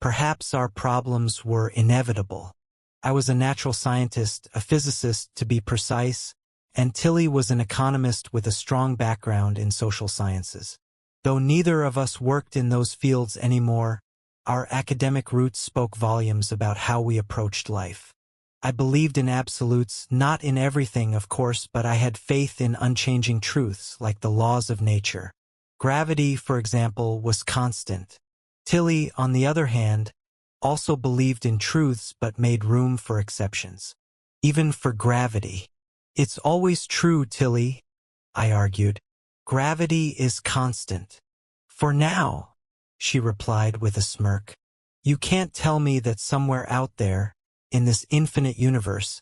Perhaps our problems were inevitable. I was a natural scientist, a physicist to be precise, and Tilly was an economist with a strong background in social sciences. Though neither of us worked in those fields anymore, our academic roots spoke volumes about how we approached life. I believed in absolutes, not in everything, of course, but I had faith in unchanging truths like the laws of nature. Gravity, for example, was constant. Tilly, on the other hand, also believed in truths but made room for exceptions. Even for gravity. It's always true, Tilly, I argued. Gravity is constant. For now, she replied with a smirk. You can't tell me that somewhere out there, in this infinite universe,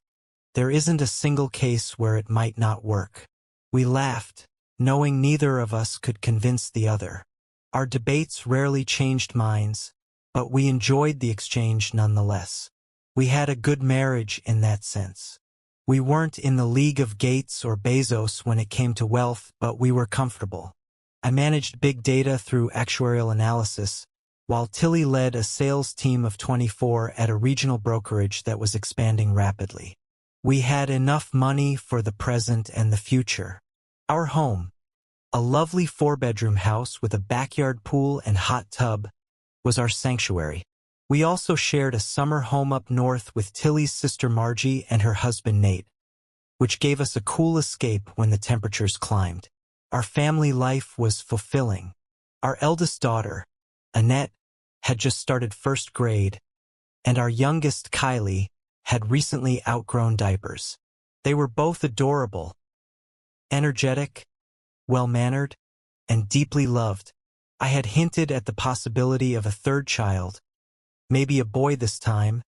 there isn't a single case where it might not work. We laughed, knowing neither of us could convince the other. Our debates rarely changed minds, but we enjoyed the exchange nonetheless. We had a good marriage in that sense. We weren't in the league of Gates or Bezos when it came to wealth, but we were comfortable. I managed big data through actuarial analysis, while Tilly led a sales team of 24 at a regional brokerage that was expanding rapidly. We had enough money for the present and the future. Our home, a lovely 4-bedroom house with a backyard pool and hot tub, was our sanctuary. We also shared a summer home up north with Tilly's sister Margie and her husband Nate, which gave us a cool escape when the temperatures climbed. Our family life was fulfilling. Our eldest daughter, Annette, had just started first grade, and our youngest, Qley, had recently outgrown diapers. They were both adorable, energetic, well-mannered, and deeply loved. I had hinted at the possibility of a third child, maybe a boy this time,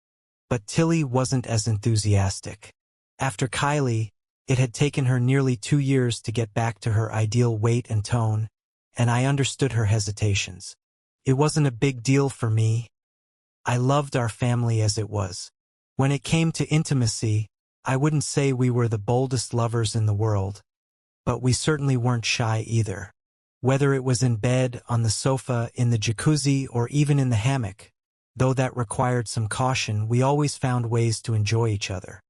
but Tilly wasn't as enthusiastic. After Qley, it had taken her nearly 2 years to get back to her ideal weight and tone, and I understood her hesitations. It wasn't a big deal for me. I loved our family as it was. When it came to intimacy, I wouldn't say we were the boldest lovers in the world, but we certainly weren't shy either. Whether it was in bed, on the sofa, in the jacuzzi, or even in the hammock, though that required some caution, we always found ways to enjoy each other.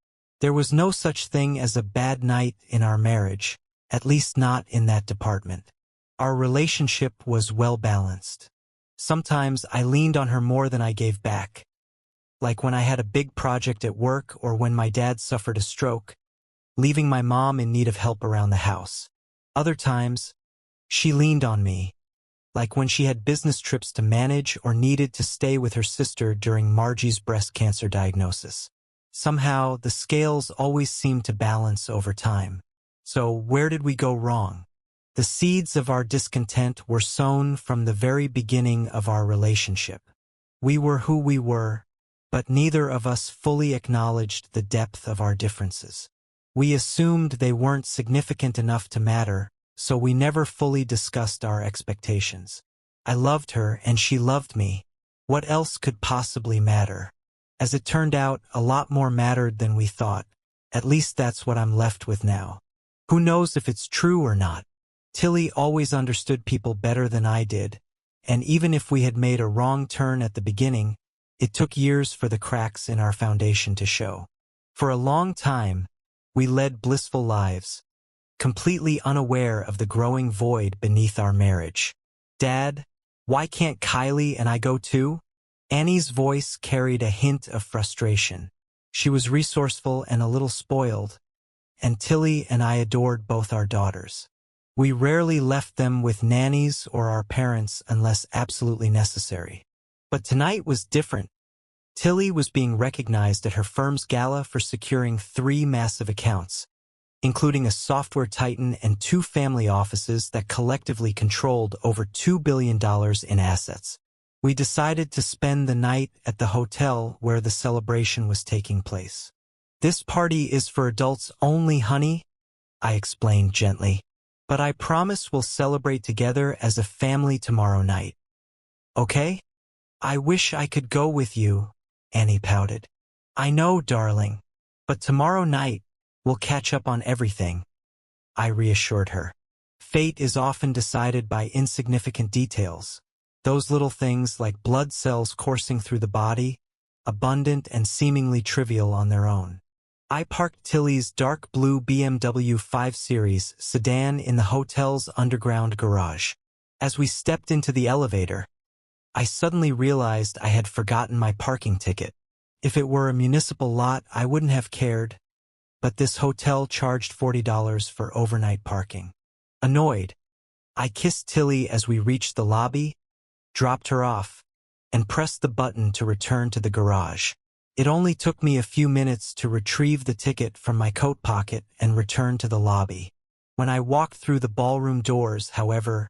There was no such thing as a bad night in our marriage, at least not in that department. Our relationship was well-balanced. Sometimes I leaned on her more than I gave back, like when I had a big project at work or when my dad suffered a stroke, leaving my mom in need of help around the house. Other times, she leaned on me, like when she had business trips to manage or needed to stay with her sister during Margie's breast cancer diagnosis. Somehow, the scales always seemed to balance over time. So where did we go wrong? The seeds of our discontent were sown from the very beginning of our relationship. We were who we were, but neither of us fully acknowledged the depth of our differences. We assumed they weren't significant enough to matter, so we never fully discussed our expectations. I loved her and she loved me. What else could possibly matter? As it turned out, a lot more mattered than we thought. At least that's what I'm left with now. Who knows if it's true or not? Tilly always understood people better than I did, and even if we had made a wrong turn at the beginning, it took years for the cracks in our foundation to show. For a long time, we led blissful lives, completely unaware of the growing void beneath our marriage. Dad, why can't Qley and I go too? Annie's voice carried a hint of frustration. She was resourceful and a little spoiled, and Tilly and I adored both our daughters. We rarely left them with nannies or our parents unless absolutely necessary. But tonight was different. Tilly was being recognized at her firm's gala for securing 3 massive accounts, including a software titan and 2 family offices that collectively controlled over $2 billion in assets. We decided to spend the night at the hotel where the celebration was taking place. This party is for adults only, honey, I explained gently. But I promise we'll celebrate together as a family tomorrow night. Okay? I wish I could go with you, Annie pouted. I know, darling, but tomorrow night, we'll catch up on everything, I reassured her. Fate is often decided by insignificant details. Those little things like blood cells coursing through the body, abundant and seemingly trivial on their own. I parked Tilly's dark blue BMW 5 Series sedan in the hotel's underground garage. As we stepped into the elevator, I suddenly realized I had forgotten my parking ticket. If it were a municipal lot, I wouldn't have cared, but this hotel charged $40 for overnight parking. Annoyed, I kissed Tilly as we reached the lobby, dropped her off, and pressed the button to return to the garage. It only took me a few minutes to retrieve the ticket from my coat pocket and return to the lobby. When I walked through the ballroom doors, however,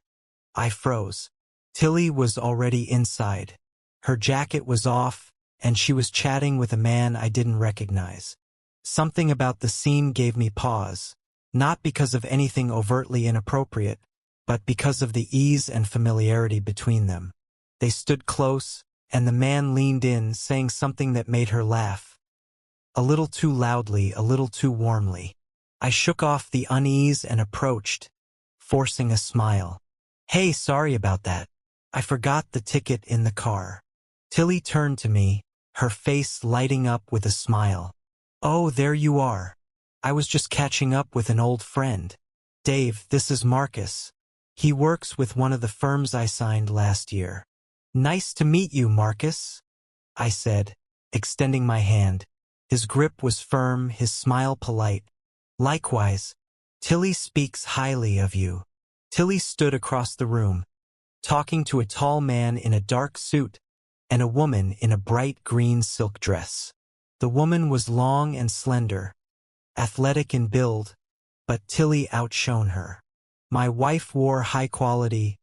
I froze. Tilly was already inside. Her jacket was off, and she was chatting with a man I didn't recognize. Something about the scene gave me pause, not because of anything overtly inappropriate, but because of the ease and familiarity between them. They stood close, and the man leaned in, saying something that made her laugh. A little too loudly, a little too warmly. I shook off the unease and approached, forcing a smile. "Hey, sorry about that. I forgot the ticket in the car." Tilly turned to me, her face lighting up with a smile. "Oh, there you are. I was just catching up with an old friend. Dave, this is Marcus. He works with one of the firms I signed last year." "Nice to meet you, Marcus," I said, extending my hand. His grip was firm, his smile polite. "Likewise. Tilly speaks highly of you." Tilly stood across the room, talking to a tall man in a dark suit and a woman in a bright green silk dress. The woman was long and slender, athletic in build, but Tilly outshone her. My wife wore high-quality,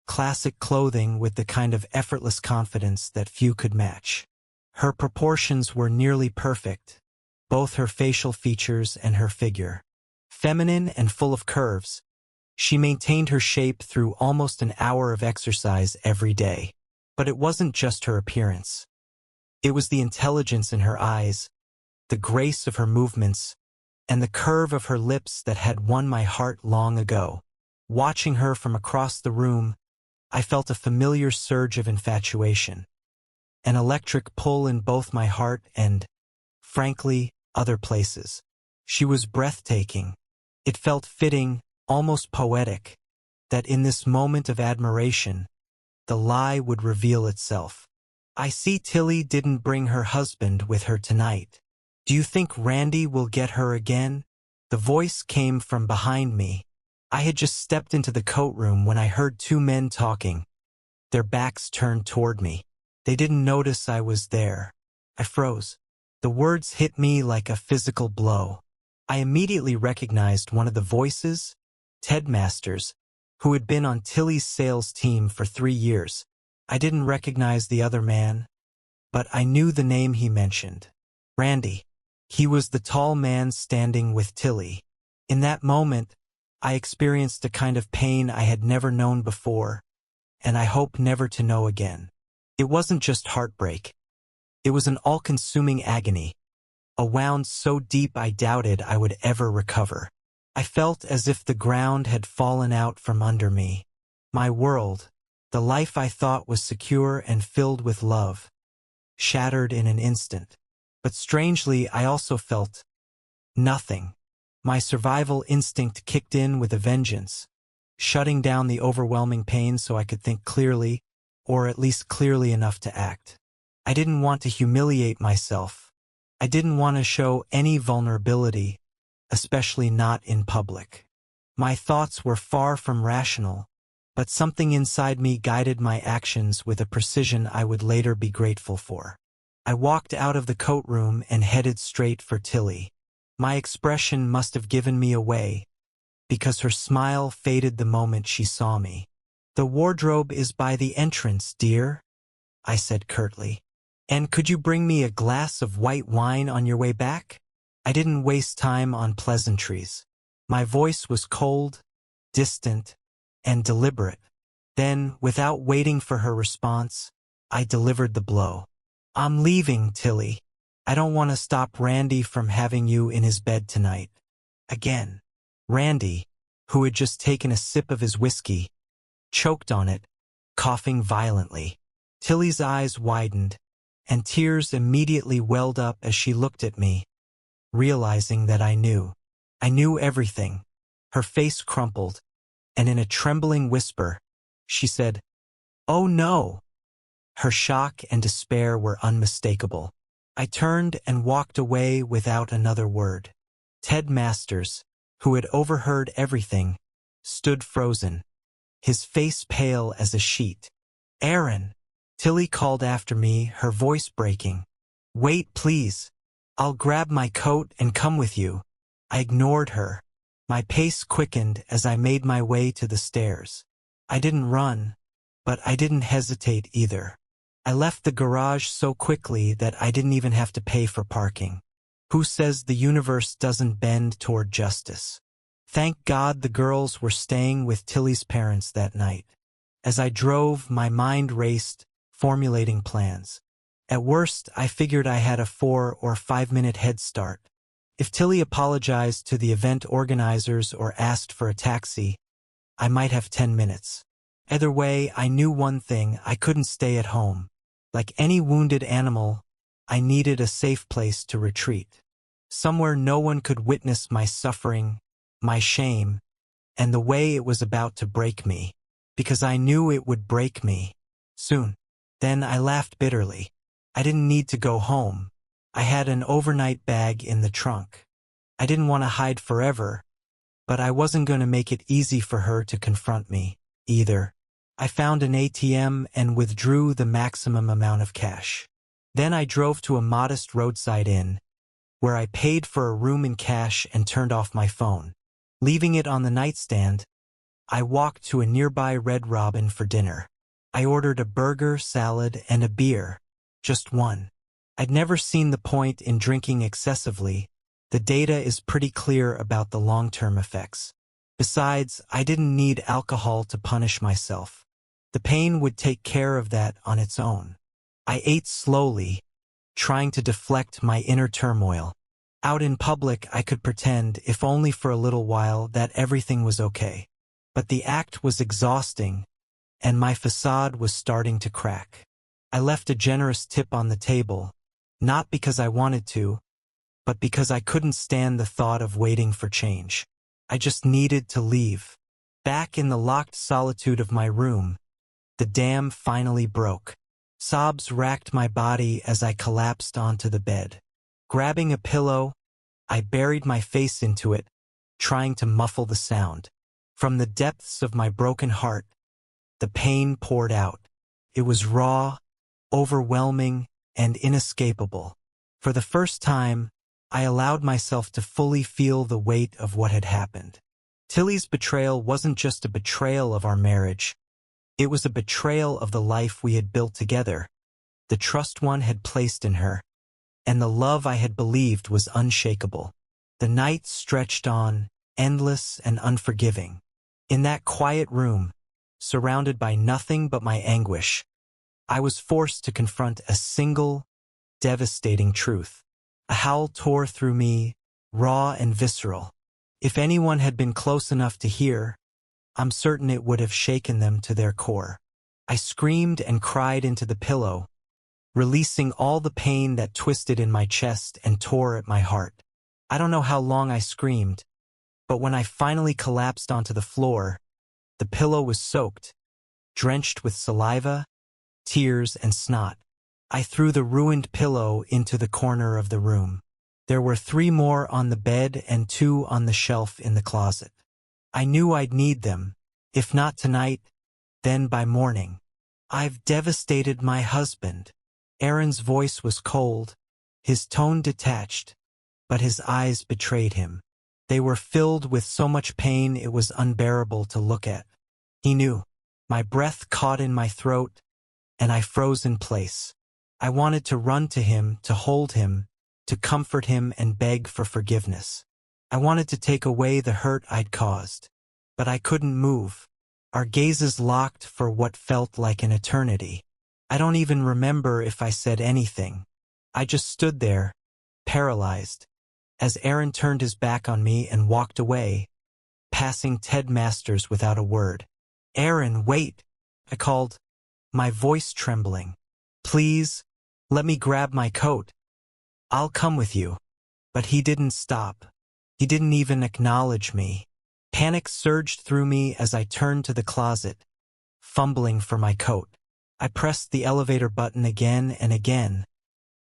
classic clothing with the kind of effortless confidence that few could match. Her proportions were nearly perfect, both her facial features and her figure. Feminine and full of curves, she maintained her shape through almost an hour of exercise every day. But it wasn't just her appearance. It was the intelligence in her eyes, the grace of her movements, and the curve of her lips that had won my heart long ago. Watching her from across the room, I felt a familiar surge of infatuation, an electric pull in both my heart and, frankly, other places. She was breathtaking. It felt fitting, almost poetic, that in this moment of admiration, the lie would reveal itself. "I see Tilly didn't bring her husband with her tonight. Do you think Randy will get her again?" The voice came from behind me. I had just stepped into the coat room when I heard two men talking, their backs turned toward me. They didn't notice I was there. I froze. The words hit me like a physical blow. I immediately recognized one of the voices, Ted Masters, who had been on Tilly's sales team for 3 years. I didn't recognize the other man, but I knew the name he mentioned. Randy. He was the tall man standing with Tilly. In that moment, I experienced a kind of pain I had never known before, and I hope never to know again. It wasn't just heartbreak. It was an all-consuming agony, a wound so deep I doubted I would ever recover. I felt as if the ground had fallen out from under me. My world, the life I thought was secure and filled with love, shattered in an instant. But strangely, I also felt nothing. My survival instinct kicked in with a vengeance, shutting down the overwhelming pain so I could think clearly, or at least clearly enough to act. I didn't want to humiliate myself. I didn't want to show any vulnerability, especially not in public. My thoughts were far from rational, but something inside me guided my actions with a precision I would later be grateful for. I walked out of the coat room and headed straight for Tilly. My expression must have given me away, because her smile faded the moment she saw me. "The wardrobe is by the entrance, dear," I said curtly. "And could you bring me a glass of white wine on your way back?" I didn't waste time on pleasantries. My voice was cold, distant, and deliberate. Then, without waiting for her response, I delivered the blow. "I'm leaving, Tilly. I don't want to stop Randy from having you in his bed tonight." Again. Randy, who had just taken a sip of his whiskey, choked on it, coughing violently. Tilly's eyes widened, and tears immediately welled up as she looked at me, realizing that I knew. I knew everything. Her face crumpled, and in a trembling whisper, she said, "Oh no!" Her shock and despair were unmistakable. I turned and walked away without another word. Ted Masters, who had overheard everything, stood frozen, his face pale as a sheet. "Aaron!" Tilly called after me, her voice breaking. "Wait, please. I'll grab my coat and come with you." I ignored her. My pace quickened as I made my way to the stairs. I didn't run, but I didn't hesitate either. I left the garage so quickly that I didn't even have to pay for parking. Who says the universe doesn't bend toward justice? Thank God the girls were staying with Tilly's parents that night. As I drove, my mind raced, formulating plans. At worst, I figured I had a 4 or 5 minute head start. If Tilly apologized to the event organizers or asked for a taxi, I might have 10 minutes. Either way, I knew one thing: I couldn't stay at home. Like any wounded animal, I needed a safe place to retreat. Somewhere no one could witness my suffering, my shame, and the way it was about to break me. Because I knew it would break me. Soon. Then I laughed bitterly. I didn't need to go home. I had an overnight bag in the trunk. I didn't want to hide forever, but I wasn't going to make it easy for her to confront me, either. I found an ATM and withdrew the maximum amount of cash. Then I drove to a modest roadside inn, where I paid for a room in cash and turned off my phone. Leaving it on the nightstand, I walked to a nearby Red Robin for dinner. I ordered a burger, salad, and a beer. Just one. I'd never seen the point in drinking excessively. The data is pretty clear about the long-term effects. Besides, I didn't need alcohol to punish myself. The pain would take care of that on its own. I ate slowly, trying to deflect my inner turmoil. Out in public, I could pretend, if only for a little while, that everything was okay. But the act was exhausting, and my facade was starting to crack. I left a generous tip on the table, not because I wanted to, but because I couldn't stand the thought of waiting for change. I just needed to leave. Back in the locked solitude of my room, the dam finally broke. Sobs racked my body as I collapsed onto the bed. Grabbing a pillow, I buried my face into it, trying to muffle the sound. From the depths of my broken heart, the pain poured out. It was raw, overwhelming, and inescapable. For the first time, I allowed myself to fully feel the weight of what had happened. Tilly's betrayal wasn't just a betrayal of our marriage. It was a betrayal of the life we had built together, the trust one had placed in her, and the love I had believed was unshakable. The night stretched on, endless and unforgiving. In that quiet room, surrounded by nothing but my anguish, I was forced to confront a single, devastating truth. A howl tore through me, raw and visceral. If anyone had been close enough to hear, I'm certain it would have shaken them to their core. I screamed and cried into the pillow, releasing all the pain that twisted in my chest and tore at my heart. I don't know how long I screamed, but when I finally collapsed onto the floor, the pillow was soaked, drenched with saliva, tears, and snot. I threw the ruined pillow into the corner of the room. There were 3 more on the bed and 2 on the shelf in the closet. I knew I'd need them, if not tonight, then by morning. "I've devastated my husband." Aaron's voice was cold, his tone detached, but his eyes betrayed him. They were filled with so much pain it was unbearable to look at. He knew. My breath caught in my throat, and I froze in place. I wanted to run to him, to hold him, to comfort him and beg for forgiveness. I wanted to take away the hurt I'd caused, but I couldn't move. Our gazes locked for what felt like an eternity. I don't even remember if I said anything. I just stood there, paralyzed, as Aaron turned his back on me and walked away, passing Ted Masters without a word. "Aaron, wait!" I called, my voice trembling. "Please, let me grab my coat. I'll come with you." But he didn't stop. He didn't even acknowledge me. Panic surged through me as I turned to the closet, fumbling for my coat. I pressed the elevator button again and again,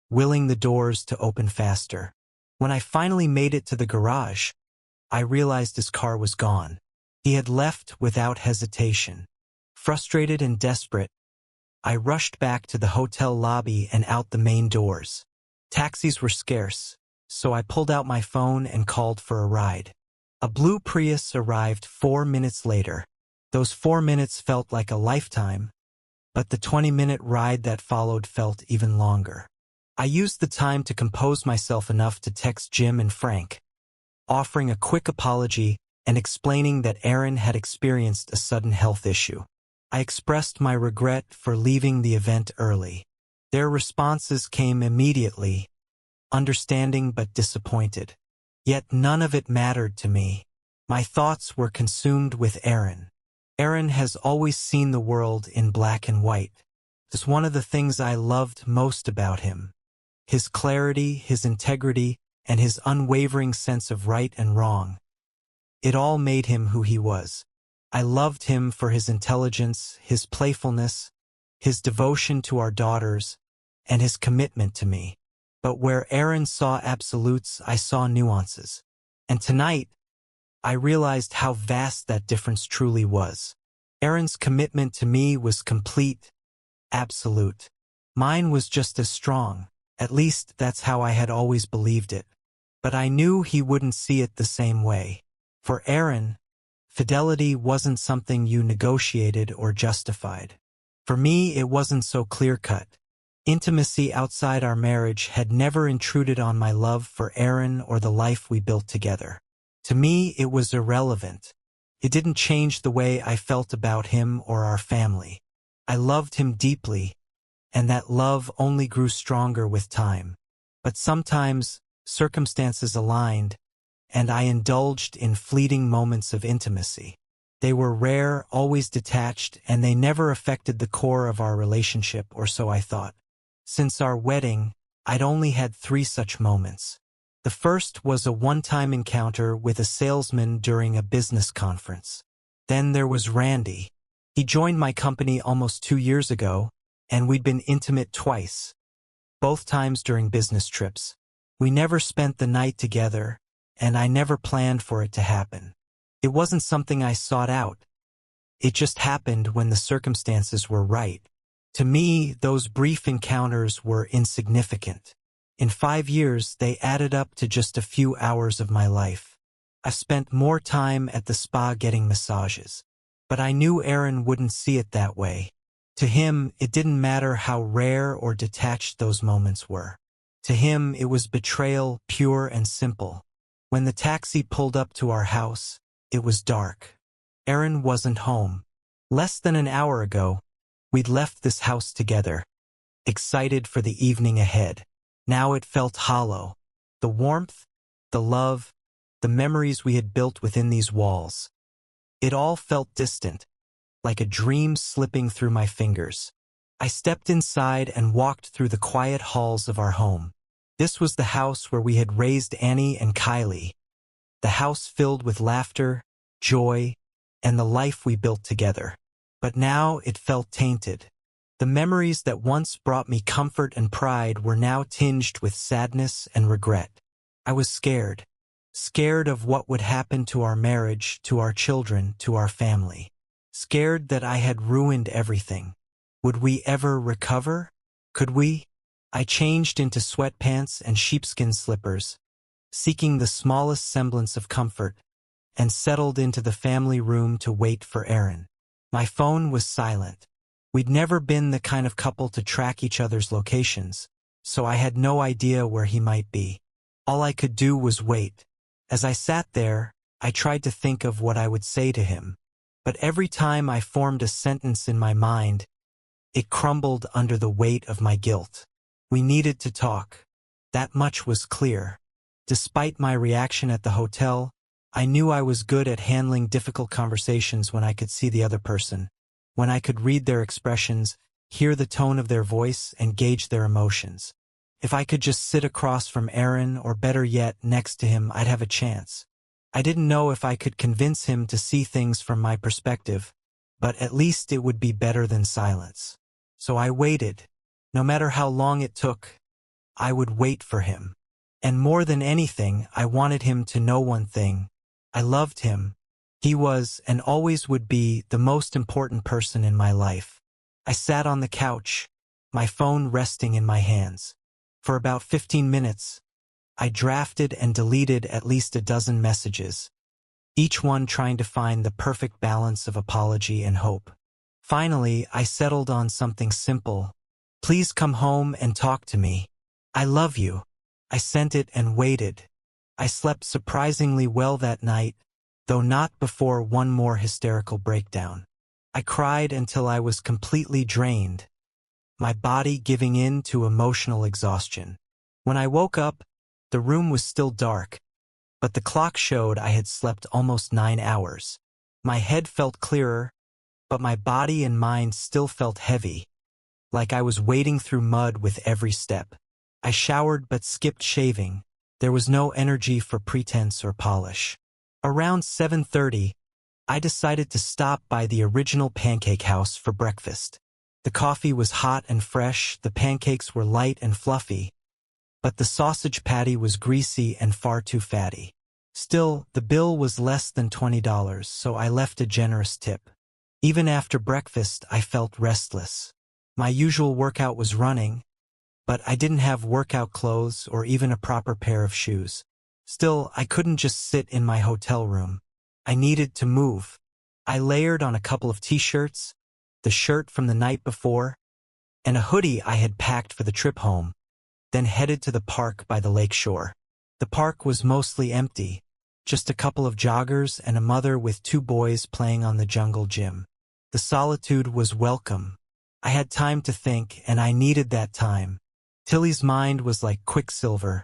willing the doors to open faster. When I finally made it to the garage, I realized his car was gone. He had left without hesitation. Frustrated and desperate, I rushed back to the hotel lobby and out the main doors. Taxis were scarce, so I pulled out my phone and called for a ride. A blue Prius arrived 4 minutes later. Those 4 minutes felt like a lifetime, but the 20-minute ride that followed felt even longer. I used the time to compose myself enough to text Jim and Frank, offering a quick apology and explaining that Aaron had experienced a sudden health issue. I expressed my regret for leaving the event early. Their responses came immediately, understanding but disappointed. Yet none of it mattered to me. My thoughts were consumed with Aaron. Aaron has always seen the world in black and white. It's one of the things I loved most about him. His clarity, his integrity, and his unwavering sense of right and wrong. It all made him who he was. I loved him for his intelligence, his playfulness, his devotion to our daughters, and his commitment to me. But where Aaron saw absolutes, I saw nuances. And tonight, I realized how vast that difference truly was. Aaron's commitment to me was complete, absolute. Mine was just as strong. At least that's how I had always believed it. But I knew he wouldn't see it the same way. For Aaron, fidelity wasn't something you negotiated or justified. For me, it wasn't so clear-cut. Intimacy outside our marriage had never intruded on my love for Aaron or the life we built together. To me, it was irrelevant. It didn't change the way I felt about him or our family. I loved him deeply, and that love only grew stronger with time. But sometimes, circumstances aligned, and I indulged in fleeting moments of intimacy. They were rare, always detached, and they never affected the core of our relationship, or so I thought. Since our wedding, I'd only had 3 such moments. The first was a one-time encounter with a salesman during a business conference. Then there was Randy. He joined my company almost 2 years ago, and we'd been intimate twice, both times during business trips. We never spent the night together, and I never planned for it to happen. It wasn't something I sought out. It just happened when the circumstances were right. To me, those brief encounters were insignificant. In 5 years, they added up to just a few hours of my life. I spent more time at the spa getting massages. But I knew Aaron wouldn't see it that way. To him, it didn't matter how rare or detached those moments were. To him, it was betrayal, pure and simple. When the taxi pulled up to our house, it was dark. Aaron wasn't home. Less than an hour ago, we'd left this house together, excited for the evening ahead. Now it felt hollow. The warmth, the love, the memories we had built within these walls. It all felt distant, like a dream slipping through my fingers. I stepped inside and walked through the quiet halls of our home. This was the house where we had raised Annie and Qley, the house filled with laughter, joy, and the life we built together. But now it felt tainted. The memories that once brought me comfort and pride were now tinged with sadness and regret. I was scared. Scared of what would happen to our marriage, to our children, to our family. Scared that I had ruined everything. Would we ever recover? Could we? I changed into sweatpants and sheepskin slippers, seeking the smallest semblance of comfort, and settled into the family room to wait for Aaron. My phone was silent. We'd never been the kind of couple to track each other's locations, so I had no idea where he might be. All I could do was wait. As I sat there, I tried to think of what I would say to him. But every time I formed a sentence in my mind, it crumbled under the weight of my guilt. We needed to talk. That much was clear. Despite my reaction at the hotel, I knew I was good at handling difficult conversations when I could see the other person, when I could read their expressions hear the tone of their voice, and gauge their emotions. If I could just sit across from Aaron, or better yet, next to him, I'd have a chance. I didn't know if I could convince him to see things from my perspective, but at least it would be better than silence. So I waited. No matter how long it took, I would wait for him. And more than anything, I wanted him to know one thing. I loved him. He was, and always would be, the most important person in my life. I sat on the couch, my phone resting in my hands. For about 15 minutes, I drafted and deleted at least a dozen messages, each one trying to find the perfect balance of apology and hope. Finally, I settled on something simple. Please come home and talk to me. I love you. I sent it and waited. I slept surprisingly well that night, though not before one more hysterical breakdown. I cried until I was completely drained, my body giving in to emotional exhaustion. When I woke up, the room was still dark, but the clock showed I had slept almost 9 hours. My head felt clearer, but my body and mind still felt heavy, like I was wading through mud with every step. I showered but skipped shaving. There was no energy for pretense or polish. Around 7:30, I decided to stop by the original pancake house for breakfast. The coffee was hot and fresh, the pancakes were light and fluffy, but the sausage patty was greasy and far too fatty. Still, the bill was less than $20, so I left a generous tip. Even after breakfast, I felt restless. My usual workout was running, but I didn't have workout clothes or even a proper pair of shoes. Still, I couldn't just sit in my hotel room. I needed to move. I layered on a couple of t-shirts, the shirt from the night before, and a hoodie I had packed for the trip home, then headed to the park by the lake shore. The park was mostly empty, just a couple of joggers and a mother with 2 boys playing on the jungle gym. The solitude was welcome. I had time to think, and I needed that time. Tilly's mind was like quicksilver,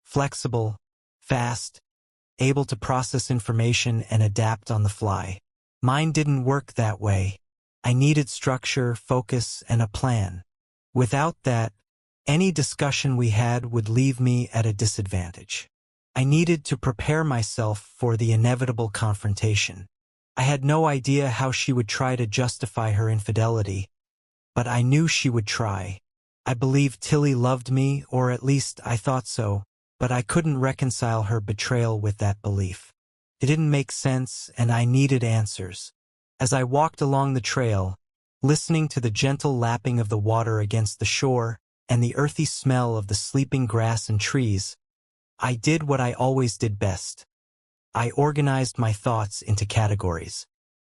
flexible, fast, able to process information and adapt on the fly. Mine didn't work that way. I needed structure, focus, and a plan. Without that, any discussion we had would leave me at a disadvantage. I needed to prepare myself for the inevitable confrontation. I had no idea how she would try to justify her infidelity, but I knew she would try. I believed Tilly loved me, or at least I thought so, but I couldn't reconcile her betrayal with that belief. It didn't make sense, and I needed answers. As I walked along the trail, listening to the gentle lapping of the water against the shore and the earthy smell of the sleeping grass and trees, I did what I always did best. I organized my thoughts into categories.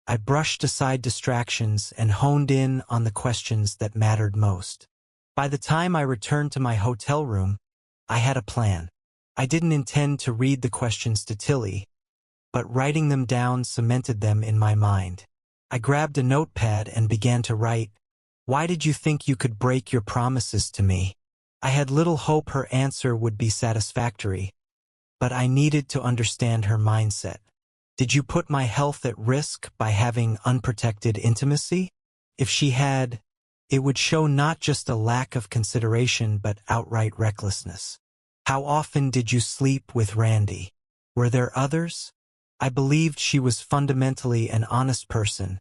I brushed aside distractions and honed in on the questions that mattered most. By the time I returned to my hotel room, I had a plan. I didn't intend to read the questions to Tilly, but writing them down cemented them in my mind. I grabbed a notepad and began to write, "Why did you think you could break your promises to me?" I had little hope her answer would be satisfactory, but I needed to understand her mindset. Did you put my health at risk by having unprotected intimacy? If she had, it would show not just a lack of consideration but outright recklessness. How often did you sleep with Randy? Were there others? I believed she was fundamentally an honest person,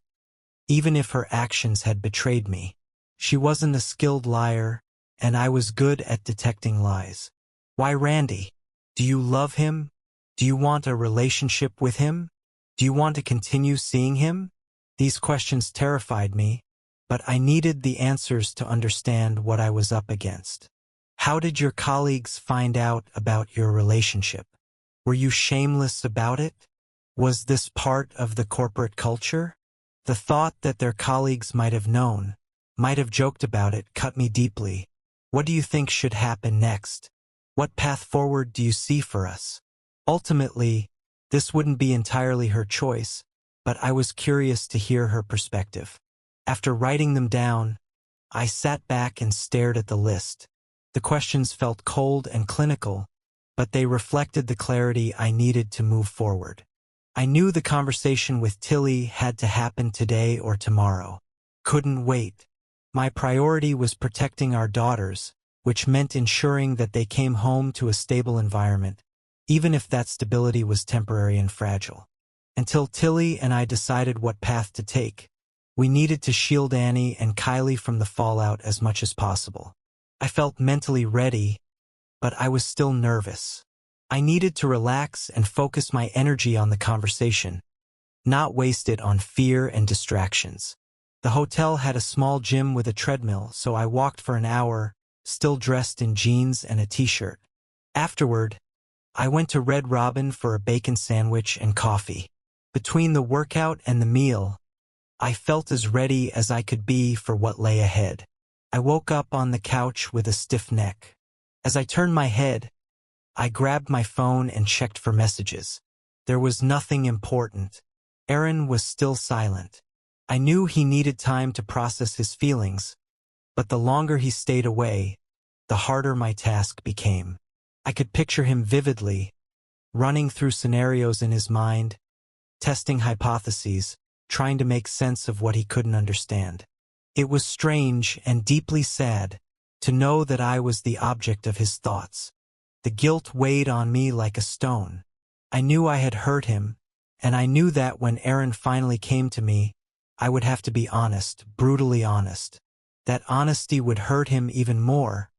even if her actions had betrayed me. She wasn't a skilled liar, and I was good at detecting lies. Why Randy? Do you love him? Do you want a relationship with him? Do you want to continue seeing him? These questions terrified me, but I needed the answers to understand what I was up against. How did your colleagues find out about your relationship? Were you shameless about it? Was this part of the corporate culture? The thought that their colleagues might have known, might have joked about it, cut me deeply. What do you think should happen next? What path forward do you see for us? Ultimately, this wouldn't be entirely her choice, but I was curious to hear her perspective. After writing them down, I sat back and stared at the list. The questions felt cold and clinical, but they reflected the clarity I needed to move forward. I knew the conversation with Tilly had to happen today or tomorrow. Couldn't wait. My priority was protecting our daughters, which meant ensuring that they came home to a stable environment, even if that stability was temporary and fragile. Until Tilly and I decided what path to take, we needed to shield Annie and Qley from the fallout as much as possible. I felt mentally ready, but I was still nervous. I needed to relax and focus my energy on the conversation, not waste it on fear and distractions. The hotel had a small gym with a treadmill, so I walked for an hour, still dressed in jeans and a t-shirt. Afterward, I went to Red Robin for a bacon sandwich and coffee. Between the workout and the meal, I felt as ready as I could be for what lay ahead. I woke up on the couch with a stiff neck. As I turned my head, I grabbed my phone and checked for messages. There was nothing important. Aaron was still silent. I knew he needed time to process his feelings, but the longer he stayed away, the harder my task became. I could picture him vividly, running through scenarios in his mind, testing hypotheses, trying to make sense of what he couldn't understand. It was strange and deeply sad to know that I was the object of his thoughts. The guilt weighed on me like a stone. I knew I had hurt him, and I knew that when Aaron finally came to me, I would have to be honest, brutally honest. That honesty would hurt him even more,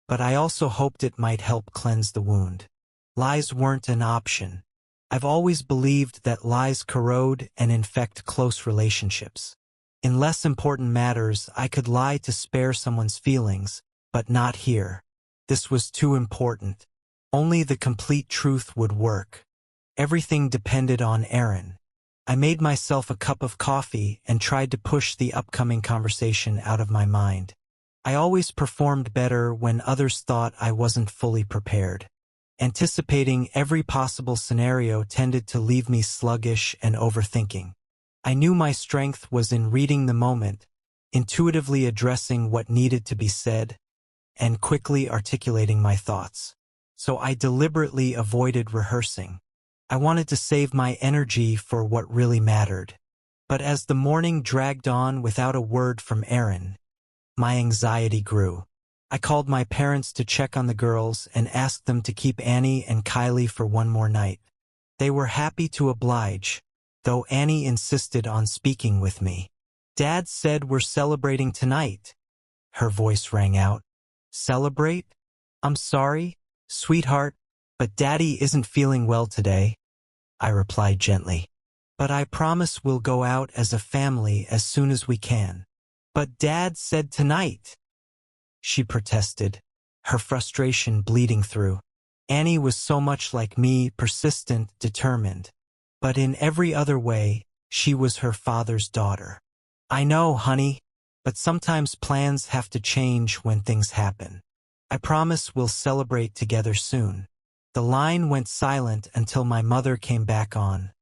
but I also hoped it might help cleanse the wound. Lies weren't an option. I've always believed that lies corrode and infect close relationships. In less important matters, I could lie to spare someone's feelings, but not here. This was too important. Only the complete truth would work. Everything depended on Aaron. I made myself a cup of coffee and tried to push the upcoming conversation out of my mind. I always performed better when others thought I wasn't fully prepared. Anticipating every possible scenario tended to leave me sluggish and overthinking. I knew my strength was in reading the moment, intuitively addressing what needed to be said, and quickly articulating my thoughts. So I deliberately avoided rehearsing. I wanted to save my energy for what really mattered. But as the morning dragged on without a word from Aaron, my anxiety grew. I called my parents to check on the girls and asked them to keep Annie and Qley for one more night. They were happy to oblige, though Annie insisted on speaking with me. "Dad said we're celebrating tonight." Her voice rang out. "Celebrate? I'm sorry, sweetheart, but Daddy isn't feeling well today," I replied gently. "But I promise we'll go out as a family as soon as we can." "But Dad said tonight," she protested, her frustration bleeding through. Annie was so much like me, persistent, determined. But in every other way, she was her father's daughter. "I know, honey, but sometimes plans have to change when things happen. I promise we'll celebrate together soon." The line went silent until my mother came back on,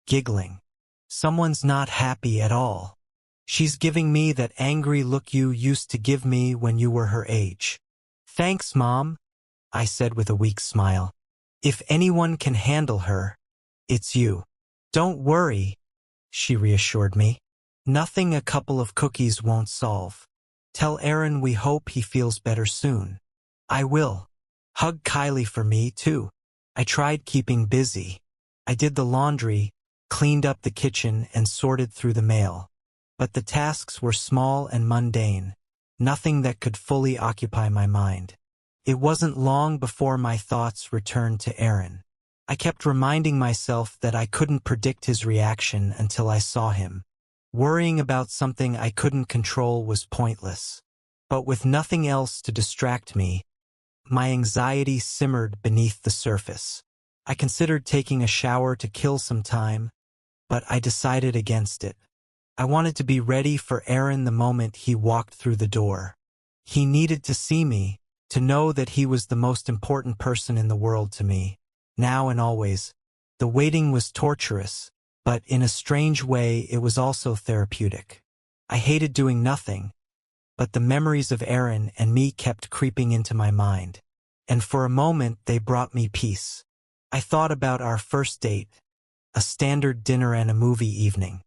giggling. "Someone's not happy at all. She's giving me that angry look you used to give me when you were her age." "Thanks, Mom," I said with a weak smile. "If anyone can handle her, it's you." "Don't worry," she reassured me. "Nothing a couple of cookies won't solve. Tell Aaron we hope he feels better soon." "I will. Hug Qley for me, too." I tried keeping busy. I did the laundry, cleaned up the kitchen, and sorted through the mail. But the tasks were small and mundane, nothing that could fully occupy my mind. It wasn't long before my thoughts returned to Aaron. I kept reminding myself that I couldn't predict his reaction until I saw him. Worrying about something I couldn't control was pointless. But with nothing else to distract me, my anxiety simmered beneath the surface. I considered taking a shower to kill some time, but I decided against it. I wanted to be ready for Aaron the moment he walked through the door. He needed to see me, to know that he was the most important person in the world to me, now and always. The waiting was torturous, but in a strange way it was also therapeutic. I hated doing nothing, but the memories of Aaron and me kept creeping into my mind, and for a moment they brought me peace. I thought about our first date, a standard dinner and a movie evening.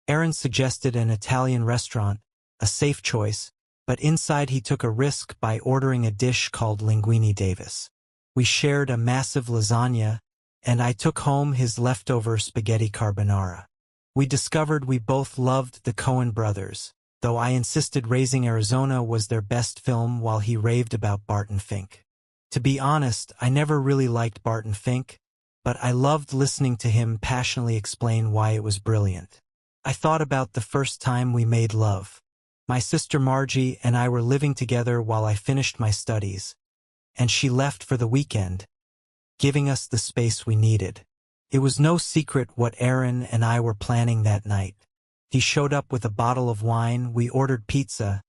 Aaron suggested an Italian restaurant, a safe choice, but inside he took a risk by ordering a dish called linguine Davis. We shared a massive lasagna, and I took home his leftover spaghetti carbonara. We discovered we both loved the Coen brothers, though I insisted Raising Arizona was their best film while he raved about Barton Fink. To be honest, I never really liked Barton Fink, but I loved listening to him passionately explain why it was brilliant. I thought about the first time we made love. My sister Margie and I were living together while I finished my studies, and she left for the weekend, giving us the space we needed. It was no secret what Aaron and I were planning that night. He showed up with a bottle of wine, we ordered pizza,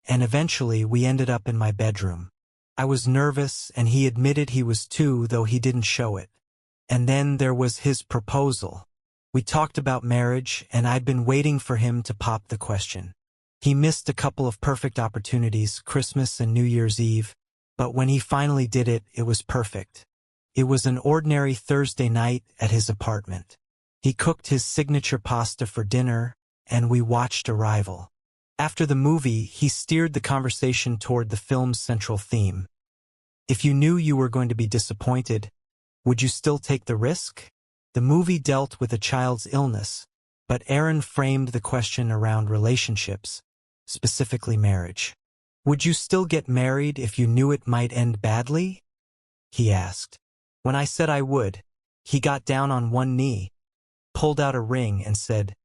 and eventually we ended up in my bedroom. I was nervous, and he admitted he was too, though he didn't show it. And then there was his proposal. We talked about marriage, and I'd been waiting for him to pop the question. He missed a couple of perfect opportunities, Christmas and New Year's Eve, but when he finally did it, it was perfect. It was an ordinary Thursday night at his apartment. He cooked his signature pasta for dinner, and we watched Arrival. After the movie, he steered the conversation toward the film's central theme. If you knew you were going to be disappointed, would you still take the risk? The movie dealt with a child's illness, but Aaron framed the question around relationships, specifically marriage. Would you still get married if you knew it might end badly? He asked. When I said I would, he got down on one knee, pulled out a ring, and said,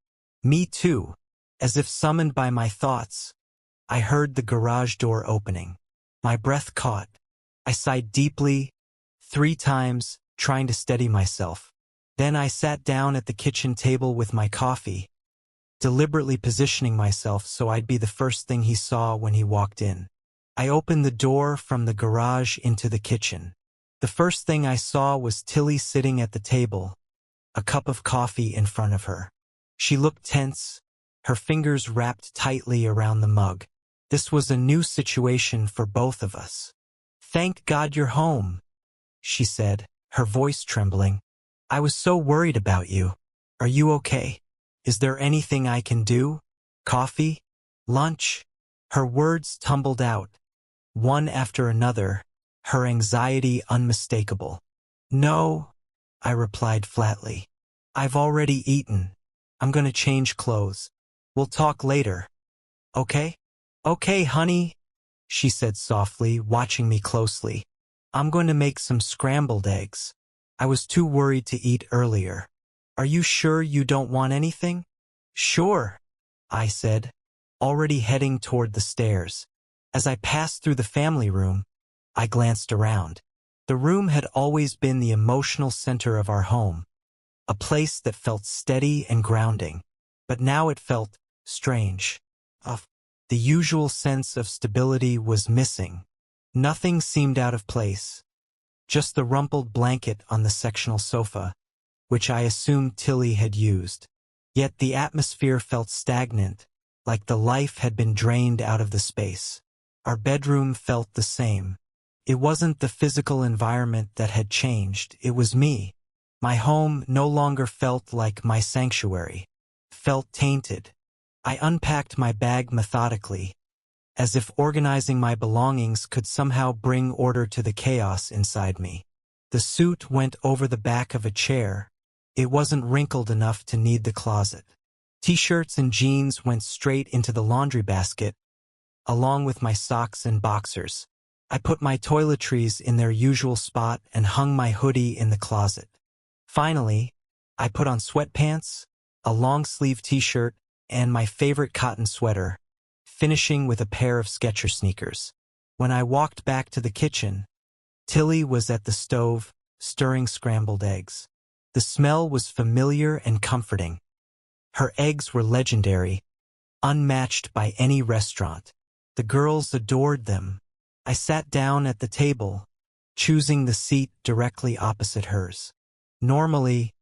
"Me too." As if summoned by my thoughts, I heard the garage door opening. My breath caught. I sighed deeply, 3 times, trying to steady myself. Then I sat down at the kitchen table with my coffee, deliberately positioning myself so I'd be the first thing he saw when he walked in. I opened the door from the garage into the kitchen. The first thing I saw was Tilly sitting at the table, a cup of coffee in front of her. She looked tense, her fingers wrapped tightly around the mug. This was a new situation for both of us. "Thank God you're home," she said, her voice trembling. "I was so worried about you. Are you okay? Is there anything I can do? Coffee? Lunch?" Her words tumbled out, one after another, her anxiety unmistakable. "No," I replied flatly. "I've already eaten. I'm gonna change clothes. We'll talk later. Okay?" "Okay, honey," she said softly, watching me closely. "I'm going to make some scrambled eggs. I was too worried to eat earlier. Are you sure you don't want anything?" "Sure," I said, already heading toward the stairs. As I passed through the family room, I glanced around. The room had always been the emotional center of our home, a place that felt steady and grounding, but now it felt strange. The usual sense of stability was missing. Nothing seemed out of place, just the rumpled blanket on the sectional sofa, which I assumed Tilly had used. Yet the atmosphere felt stagnant, like the life had been drained out of the space. Our bedroom felt the same. It wasn't the physical environment that had changed, it was me. My home no longer felt like my sanctuary, felt tainted. I unpacked my bag methodically, as if organizing my belongings could somehow bring order to the chaos inside me. The suit went over the back of a chair. It wasn't wrinkled enough to need the closet. T-shirts and jeans went straight into the laundry basket, along with my socks and boxers. I put my toiletries in their usual spot and hung my hoodie in the closet. Finally, I put on sweatpants, a long-sleeve t-shirt, and my favorite cotton sweater, finishing with a pair of Skechers sneakers. When I walked back to the kitchen, Tilly was at the stove, stirring scrambled eggs. The smell was familiar and comforting. Her eggs were legendary, unmatched by any restaurant. The girls adored them. I sat down at the table, choosing the seat directly opposite hers. Normally,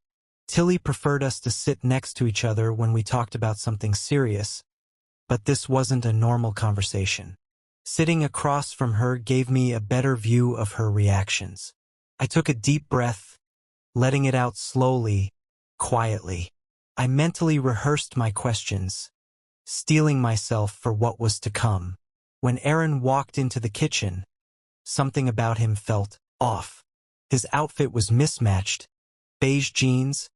Tilly preferred us to sit next to each other when we talked about something serious, but this wasn't a normal conversation. Sitting across from her gave me a better view of her reactions. I took a deep breath, letting it out slowly, quietly. I mentally rehearsed my questions, steeling myself for what was to come. When Aaron walked into the kitchen, something about him felt off. His outfit was mismatched: beige jeans,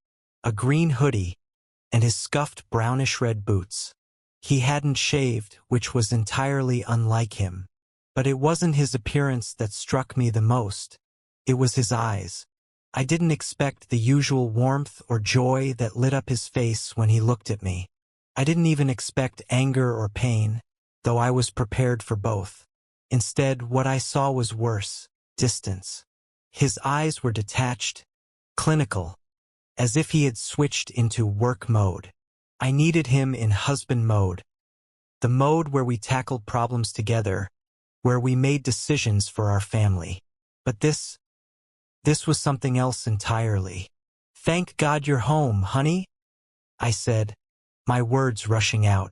a green hoodie, and his scuffed brownish-red boots. He hadn't shaved, which was entirely unlike him. But it wasn't his appearance that struck me the most. It was his eyes. I didn't expect the usual warmth or joy that lit up his face when he looked at me. I didn't even expect anger or pain, though I was prepared for both. Instead, what I saw was worse: distance. His eyes were detached, clinical, as if he had switched into work mode. I needed him in husband mode, the mode where we tackled problems together, where we made decisions for our family. But this was something else entirely. "Thank God you're home, honey," I said, my words rushing out.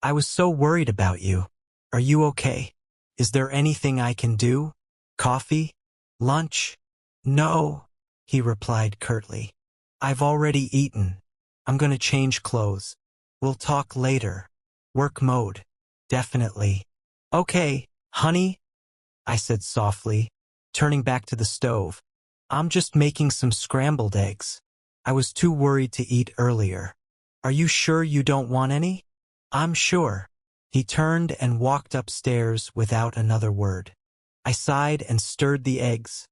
"I was so worried about you. Are you okay? Is there anything I can do? Coffee? Lunch?" "No," he replied curtly. "I've already eaten. I'm gonna change clothes. We'll talk later." Work mode. Definitely. "Okay, honey," I said softly, turning back to the stove. "I'm just making some scrambled eggs. I was too worried to eat earlier. Are you sure you don't want any?" "I'm sure." He turned and walked upstairs without another word. I sighed and stirred the eggs,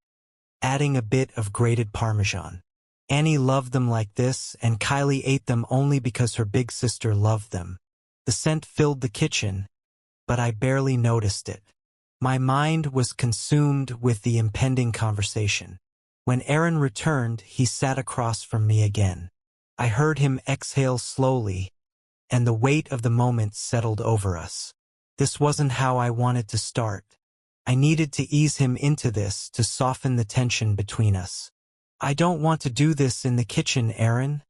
adding a bit of grated Parmesan. Annie loved them like this, and Qley ate them only because her big sister loved them. The scent filled the kitchen, but I barely noticed it. My mind was consumed with the impending conversation. When Aaron returned, he sat across from me again. I heard him exhale slowly, and the weight of the moment settled over us. This wasn't how I wanted to start. I needed to ease him into this to soften the tension between us. "I don't want to do this in the kitchen, Aaron,"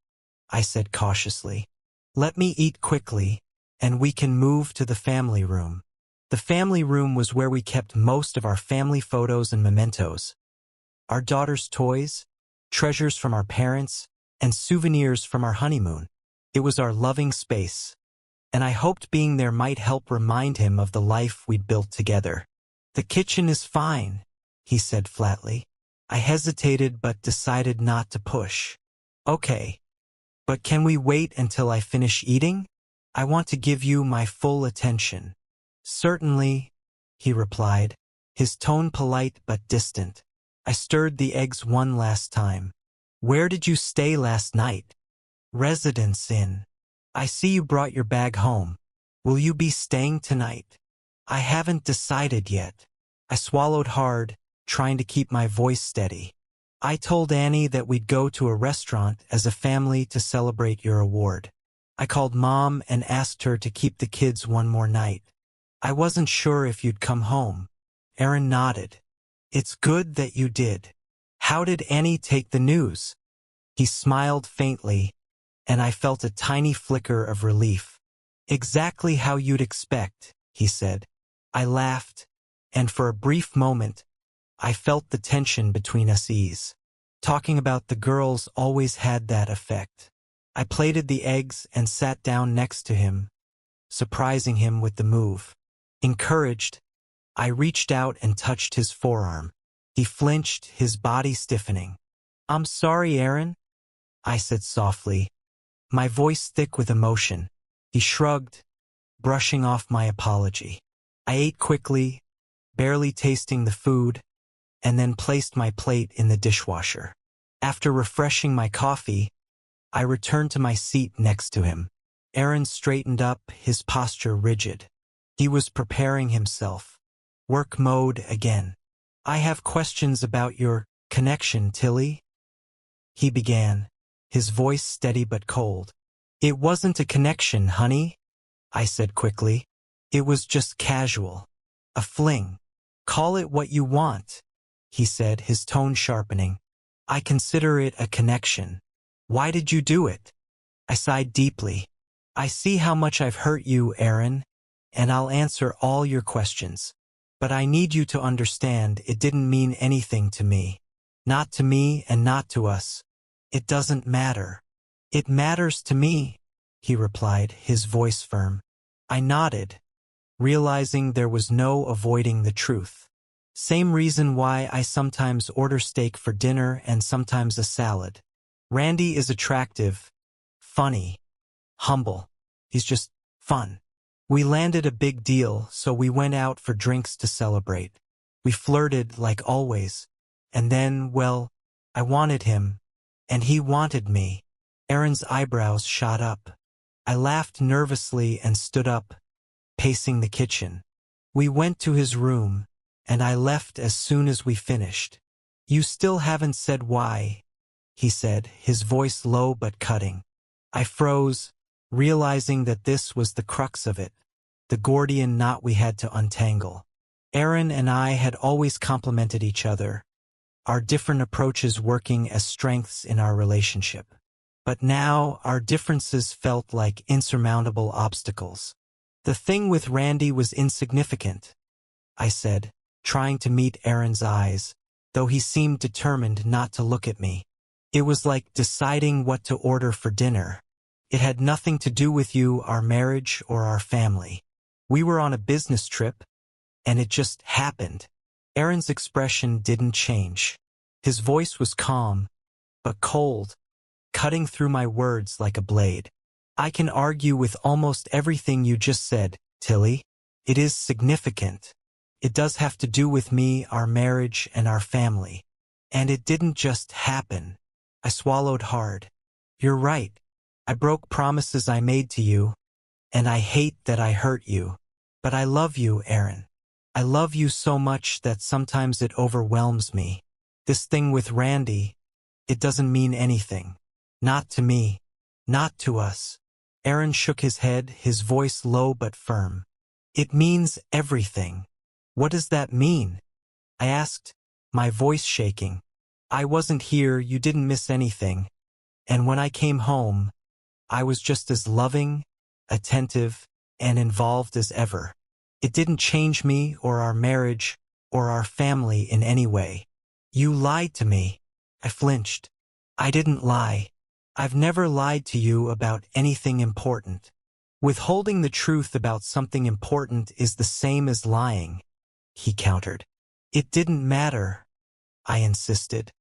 I said cautiously. "Let me eat quickly, and we can move to the family room." The family room was where we kept most of our family photos and mementos. Our daughter's toys, treasures from our parents, and souvenirs from our honeymoon. It was our loving space, and I hoped being there might help remind him of the life we'd built together. "The kitchen is fine," he said flatly. I hesitated but decided not to push. "Okay, but can we wait until I finish eating? I want to give you my full attention." "Certainly," he replied, his tone polite but distant. I stirred the eggs one last time. "Where did you stay last night?" "Residence Inn." "I see you brought your bag home. Will you be staying tonight?" "I haven't decided yet." I swallowed hard, trying to keep my voice steady. "I told Annie that we'd go to a restaurant as a family to celebrate your award. I called Mom and asked her to keep the kids one more night. I wasn't sure if you'd come home." Aaron nodded. "It's good that you did. How did Annie take the news?" He smiled faintly, and I felt a tiny flicker of relief. "Exactly how you'd expect," he said. I laughed, and for a brief moment, I felt the tension between us ease. Talking about the girls always had that effect. I plated the eggs and sat down next to him, surprising him with the move. Encouraged, I reached out and touched his forearm. He flinched, his body stiffening. "I'm sorry, Aaron," I said softly, my voice thick with emotion. He shrugged, brushing off my apology. I ate quickly, barely tasting the food, and then placed my plate in the dishwasher. After refreshing my coffee, I returned to my seat next to him. Aaron straightened up, his posture rigid. He was preparing himself. Work mode again. "I have questions about your connection, Tilly," he began, his voice steady but cold. "It wasn't a connection, honey," I said quickly. "It was just casual. A fling. Call it what you want," he said, his tone sharpening. "I consider it a connection. Why did you do it?" I sighed deeply. "I see how much I've hurt you, Aaron, and I'll answer all your questions. But I need you to understand it didn't mean anything to me. Not to me and not to us. It doesn't matter." "It matters to me," he replied, his voice firm. I nodded, realizing there was no avoiding the truth. Same reason why I sometimes order steak for dinner and sometimes a salad. Randy is attractive, funny, humble. He's just fun. We landed a big deal, so we went out for drinks to celebrate. We flirted like always. And then, well, I wanted him, and he wanted me. Aaron's eyebrows shot up. I laughed nervously and stood up, pacing the kitchen. We went to his room, and I left as soon as we finished. You still haven't said why, he said, his voice low but cutting. I froze, realizing that this was the crux of it, the Gordian knot we had to untangle. Aaron and I had always complemented each other, our different approaches working as strengths in our relationship. But now our differences felt like insurmountable obstacles. The thing with Randy was insignificant, I said, trying to meet Aaron's eyes, though he seemed determined not to look at me. It was like deciding what to order for dinner. It had nothing to do with you, our marriage, or our family. We were on a business trip, and it just happened. Aaron's expression didn't change. His voice was calm, but cold, cutting through my words like a blade. I can argue with almost everything you just said, Tilly. It is significant. It does have to do with me, our marriage, and our family. And it didn't just happen. I swallowed hard. You're right. I broke promises I made to you, and I hate that I hurt you. But I love you, Aaron. I love you so much that sometimes it overwhelms me. This thing with Randy, it doesn't mean anything. Not to me. Not to us. Aaron shook his head, his voice low but firm. It means everything. What does that mean? I asked, my voice shaking. I wasn't here, you didn't miss anything. And when I came home, I was just as loving, attentive, and involved as ever. It didn't change me or our marriage or our family in any way. You lied to me. I flinched. I didn't lie. I've never lied to you about anything important. Withholding the truth about something important is the same as lying, he countered. It didn't matter, I insisted.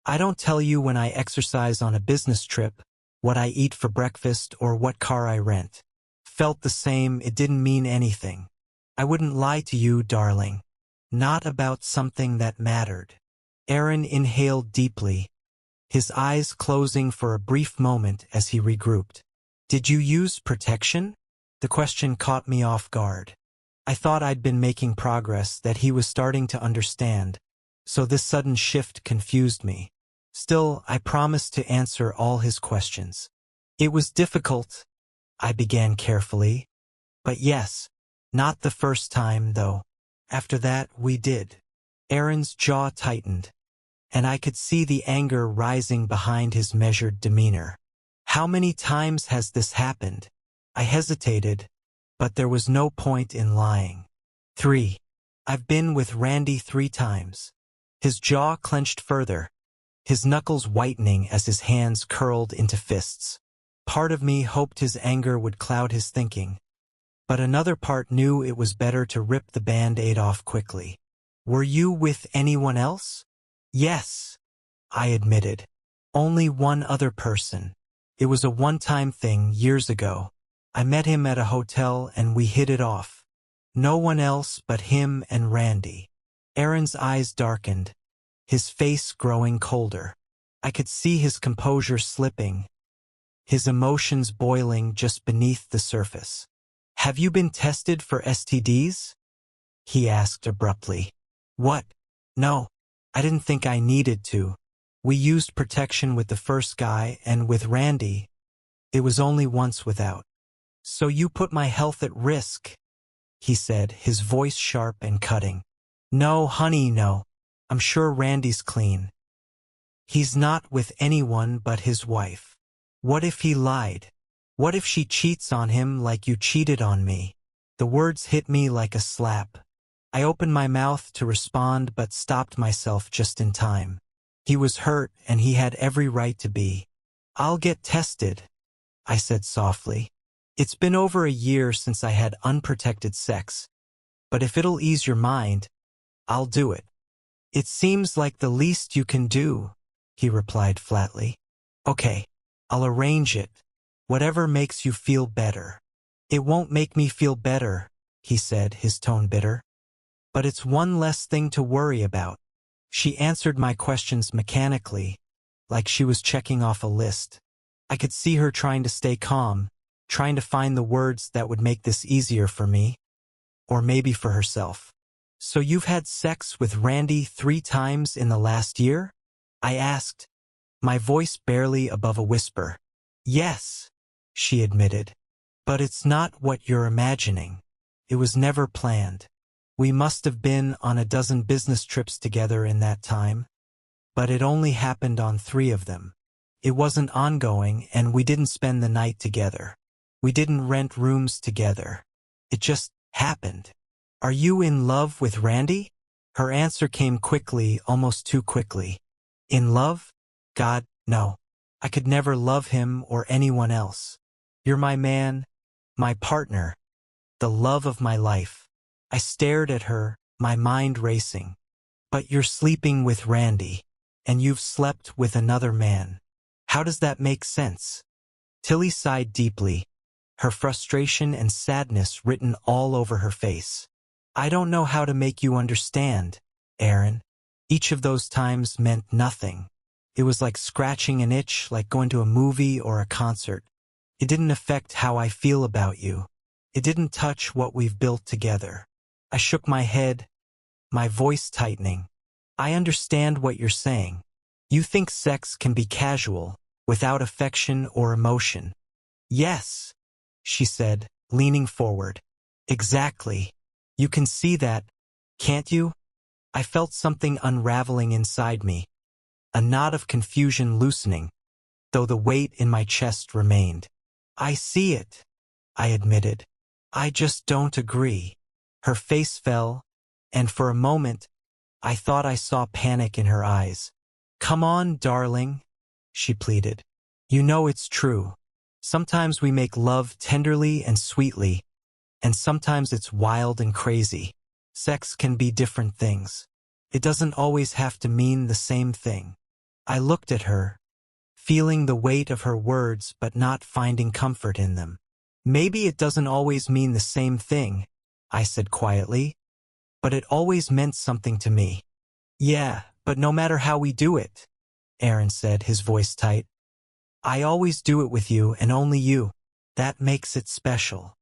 I don't tell you when I exercise on a business trip, what I eat for breakfast, or what car I rent. Felt the same, it didn't mean anything. I wouldn't lie to you, darling. Not about something that mattered. Aaron inhaled deeply, his eyes closing for a brief moment as he regrouped. Did you use protection? The question caught me off guard. I thought I'd been making progress, that he was starting to understand, so this sudden shift confused me. Still, I promised to answer all his questions. It was difficult, I began carefully. But yes, not the first time, though. After that, we did. Aaron's jaw tightened, and I could see the anger rising behind his measured demeanor. How many times has this happened? I hesitated, but there was no point in lying. 3. I've been with Randy 3 times. His jaw clenched further, his knuckles whitening as his hands curled into fists. Part of me hoped his anger would cloud his thinking, but another part knew it was better to rip the Band-Aid off quickly. Were you with anyone else? Yes, I admitted. Only one other person. It was a one-time thing years ago. I met him at a hotel and we hit it off. No one else but him and Randy. Aaron's eyes darkened, his face growing colder. I could see his composure slipping, his emotions boiling just beneath the surface. Have you been tested for STDs? He asked abruptly. What? No, I didn't think I needed to. We used protection with the first guy, and with Randy, it was only once without. So you put my health at risk, he said, his voice sharp and cutting. No, honey, no. I'm sure Randy's clean. He's not with anyone but his wife. What if he lied? What if she cheats on him like you cheated on me? The words hit me like a slap. I opened my mouth to respond but stopped myself just in time. He was hurt and he had every right to be. I'll get tested, I said softly. It's been over a year since I had unprotected sex. But if it'll ease your mind, I'll do it. It seems like the least you can do, he replied flatly. Okay, I'll arrange it. Whatever makes you feel better. It won't make me feel better, he said, his tone bitter. But it's one less thing to worry about. She answered my questions mechanically, like she was checking off a list. I could see her trying to stay calm, trying to find the words that would make this easier for me, or maybe for herself. So you've had sex with Randy 3 times in the last year? I asked, my voice barely above a whisper. Yes, she admitted. But it's not what you're imagining. It was never planned. We must have been on a dozen business trips together in that time, but it only happened on 3 of them. It wasn't ongoing, and we didn't spend the night together. We didn't rent rooms together. It just happened. Are you in love with Randy? Her answer came quickly, almost too quickly. In love? God, no. I could never love him or anyone else. You're my man, my partner, the love of my life. I stared at her, my mind racing. But you're sleeping with Randy, and you've slept with another man. How does that make sense? Tilly sighed deeply, her frustration and sadness written all over her face. I don't know how to make you understand, Aaron. Each of those times meant nothing. It was like scratching an itch, like going to a movie or a concert. It didn't affect how I feel about you. It didn't touch what we've built together. I shook my head, my voice tightening. I understand what you're saying. You think sex can be casual, without affection or emotion. Yes, she said, leaning forward. Exactly. You can see that, can't you? I felt something unraveling inside me, a knot of confusion loosening, though the weight in my chest remained. I see it, I admitted. I just don't agree. Her face fell, and for a moment, I thought I saw panic in her eyes. Come on, darling, she pleaded. You know it's true. Sometimes we make love tenderly and sweetly, and sometimes it's wild and crazy. Sex can be different things. It doesn't always have to mean the same thing. I looked at her, feeling the weight of her words but not finding comfort in them. Maybe it doesn't always mean the same thing, I said quietly, but it always meant something to me. Yeah, but no matter how we do it, Aaron said, his voice tight. I always do it with you and only you. That makes it special.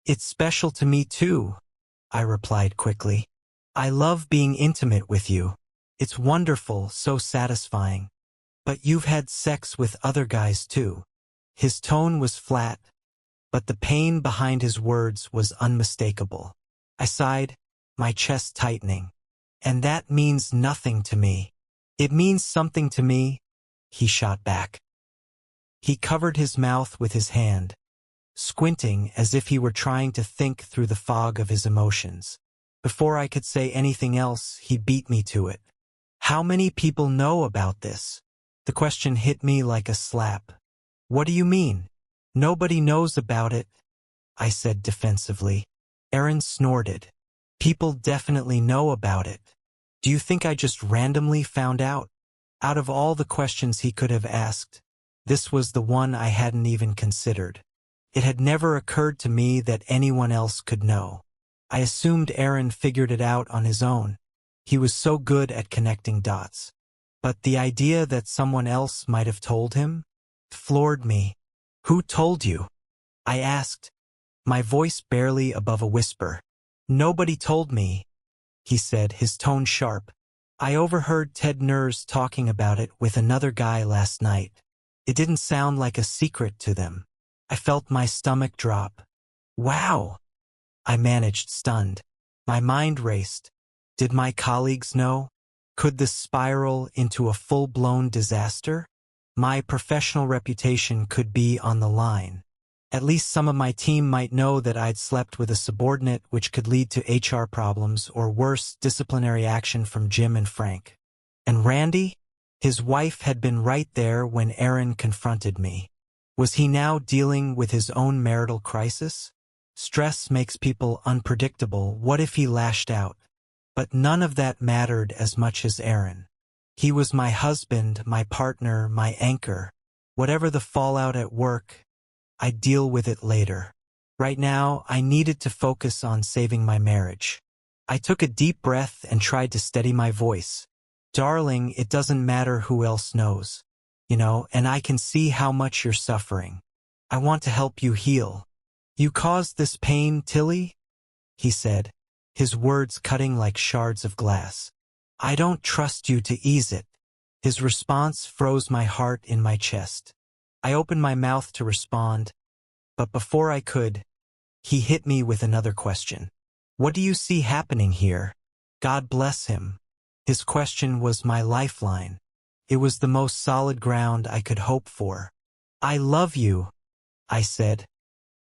It's special to me too, I replied quickly. I love being intimate with you. It's wonderful, so satisfying. But you've had sex with other guys too. His tone was flat, but the pain behind his words was unmistakable. I sighed, my chest tightening. And that means nothing to me. It means something to me, he shot back. He covered his mouth with his hand, squinting as if he were trying to think through the fog of his emotions. Before I could say anything else, he beat me to it. How many people know about this? The question hit me like a slap. What do you mean? Nobody knows about it, I said defensively. Aaron snorted. People definitely know about it. Do you think I just randomly found out? Out of all the questions he could have asked, this was the one I hadn't even considered. It had never occurred to me that anyone else could know. I assumed Aaron figured it out on his own. He was so good at connecting dots. But the idea that someone else might have told him floored me. Who told you? I asked, my voice barely above a whisper. Nobody told me, he said, his tone sharp. I overheard Ted Nurs talking about it with another guy last night. It didn't sound like a secret to them. I felt my stomach drop. Wow, I managed, stunned. My mind raced. Did my colleagues know? Could this spiral into a full-blown disaster? My professional reputation could be on the line. At least some of my team might know that I'd slept with a subordinate, which could lead to HR problems or worse, disciplinary action from Jim and Frank. And Randy? His wife had been right there when Aaron confronted me. Was he now dealing with his own marital crisis? Stress makes people unpredictable. What if he lashed out? But none of that mattered as much as Aaron. He was my husband, my partner, my anchor. Whatever the fallout at work, I'd deal with it later. Right now, I needed to focus on saving my marriage. I took a deep breath and tried to steady my voice. Darling, it doesn't matter who else knows. And I can see how much you're suffering. I want to help you heal. You caused this pain, Tilly? He said, his words cutting like shards of glass. I don't trust you to ease it. His response froze my heart in my chest. I opened my mouth to respond, but before I could, he hit me with another question. What do you see happening here? God bless him. His question was my lifeline. It was the most solid ground I could hope for. I love you, I said,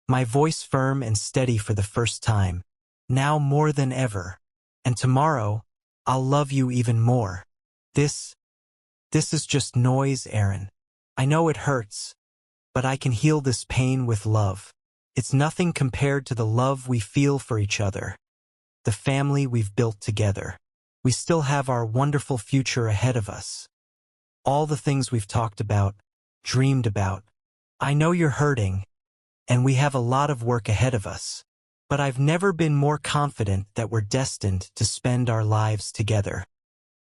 my voice firm and steady for the first time. Now more than ever. And tomorrow, I'll love you even more. This is just noise, Aaron. I know it hurts, but I can heal this pain with love. It's nothing compared to the love we feel for each other, the family we've built together. We still have our wonderful future ahead of us. All the things we've talked about, dreamed about. I know you're hurting, and we have a lot of work ahead of us. But I've never been more confident that we're destined to spend our lives together.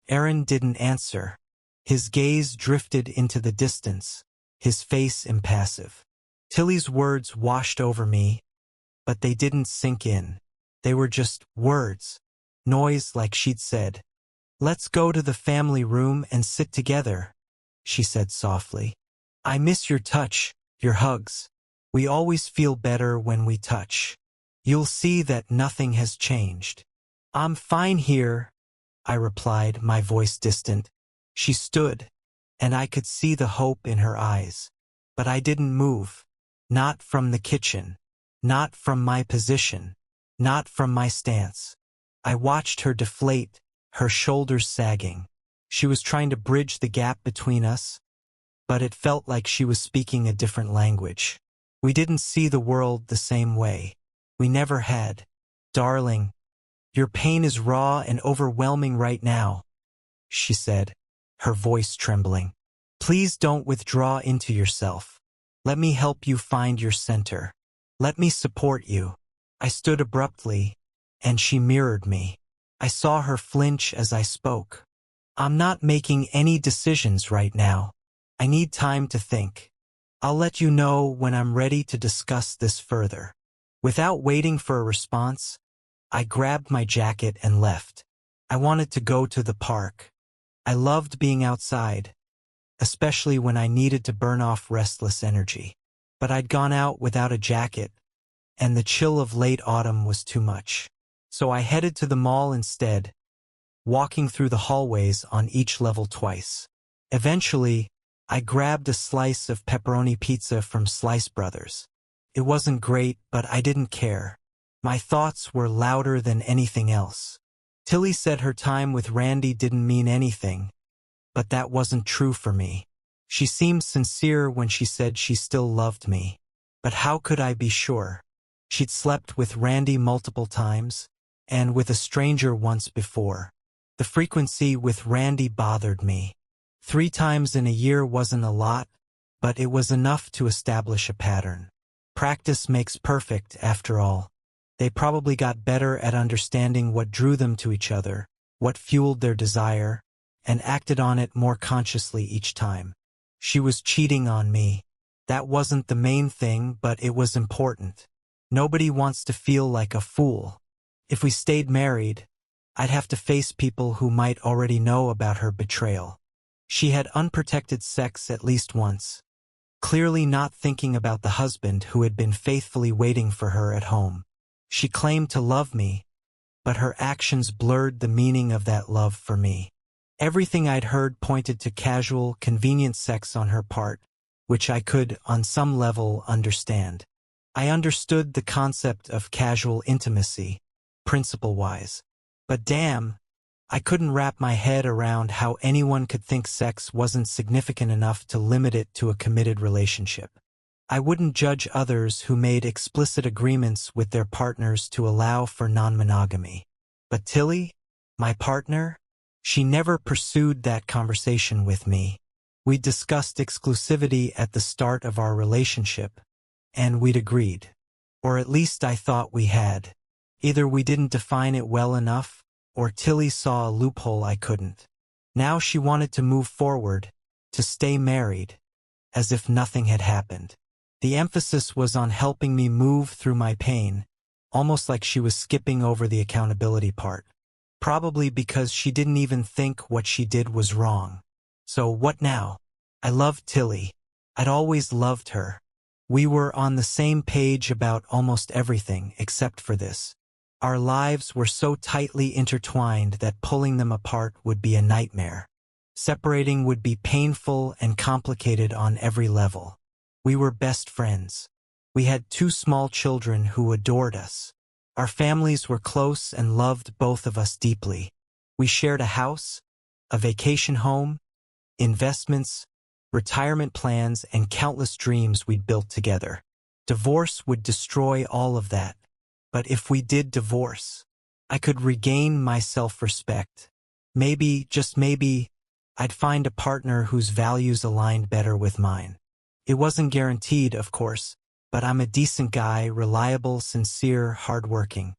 Aaron didn't answer. His gaze drifted into the distance, his face impassive. Tilly's words washed over me, but they didn't sink in. They were just words, noise like she'd said. Let's go to the family room and sit together, she said softly. I miss your touch, your hugs. We always feel better when we touch. You'll see that nothing has changed. I'm fine here, I replied, my voice distant. She stood, and I could see the hope in her eyes. But I didn't move. Not from the kitchen. Not from my position. Not from my stance. I watched her deflate, her shoulders sagging. She was trying to bridge the gap between us, but it felt like she was speaking a different language. We didn't see the world the same way. We never had. Darling, your pain is raw and overwhelming right now, she said, her voice trembling. Please don't withdraw into yourself. Let me help you find your center. Let me support you. I stood abruptly, and she mirrored me. I saw her flinch as I spoke. I'm not making any decisions right now. I need time to think. I'll let you know when I'm ready to discuss this further. Without waiting for a response, I grabbed my jacket and left. I wanted to go to the park. I loved being outside, especially when I needed to burn off restless energy. But I'd gone out without a jacket, and the chill of late autumn was too much. So I headed to the mall instead, walking through the hallways on each level twice. Eventually, I grabbed a slice of pepperoni pizza from Slice Brothers. It wasn't great, but I didn't care. My thoughts were louder than anything else. Tilly said her time with Randy didn't mean anything, but that wasn't true for me. She seemed sincere when she said she still loved me. But how could I be sure? She'd slept with Randy multiple times, and with a stranger once before. The frequency with Randy bothered me. 3 times in a year wasn't a lot, but it was enough to establish a pattern. Practice makes perfect, after all. They probably got better at understanding what drew them to each other, what fueled their desire, and acted on it more consciously each time. She was cheating on me. That wasn't the main thing, but it was important. Nobody wants to feel like a fool. If we stayed married, I'd have to face people who might already know about her betrayal. She had unprotected sex at least once, clearly not thinking about the husband who had been faithfully waiting for her at home. She claimed to love me, but her actions blurred the meaning of that love for me. Everything I'd heard pointed to casual, convenient sex on her part, which I could, on some level, understand. I understood the concept of casual intimacy, principle-wise. But damn, I couldn't wrap my head around how anyone could think sex wasn't significant enough to limit it to a committed relationship. I wouldn't judge others who made explicit agreements with their partners to allow for non-monogamy. But Tilly, my partner, she never pursued that conversation with me. We discussed exclusivity at the start of our relationship, and we'd agreed. Or at least I thought we had. Either we didn't define it well enough, or Tilly saw a loophole I couldn't. Now she wanted to move forward, to stay married, as if nothing had happened. The emphasis was on helping me move through my pain, almost like she was skipping over the accountability part. Probably because she didn't even think what she did was wrong. So what now? I loved Tilly. I'd always loved her. We were on the same page about almost everything except for this. Our lives were so tightly intertwined that pulling them apart would be a nightmare. Separating would be painful and complicated on every level. We were best friends. We had 2 small children who adored us. Our families were close and loved both of us deeply. We shared a house, a vacation home, investments, retirement plans, and countless dreams we'd built together. Divorce would destroy all of that. But if we did divorce, I could regain my self-respect. Maybe, just maybe, I'd find a partner whose values aligned better with mine. It wasn't guaranteed, of course, but I'm a decent guy, reliable, sincere, hardworking.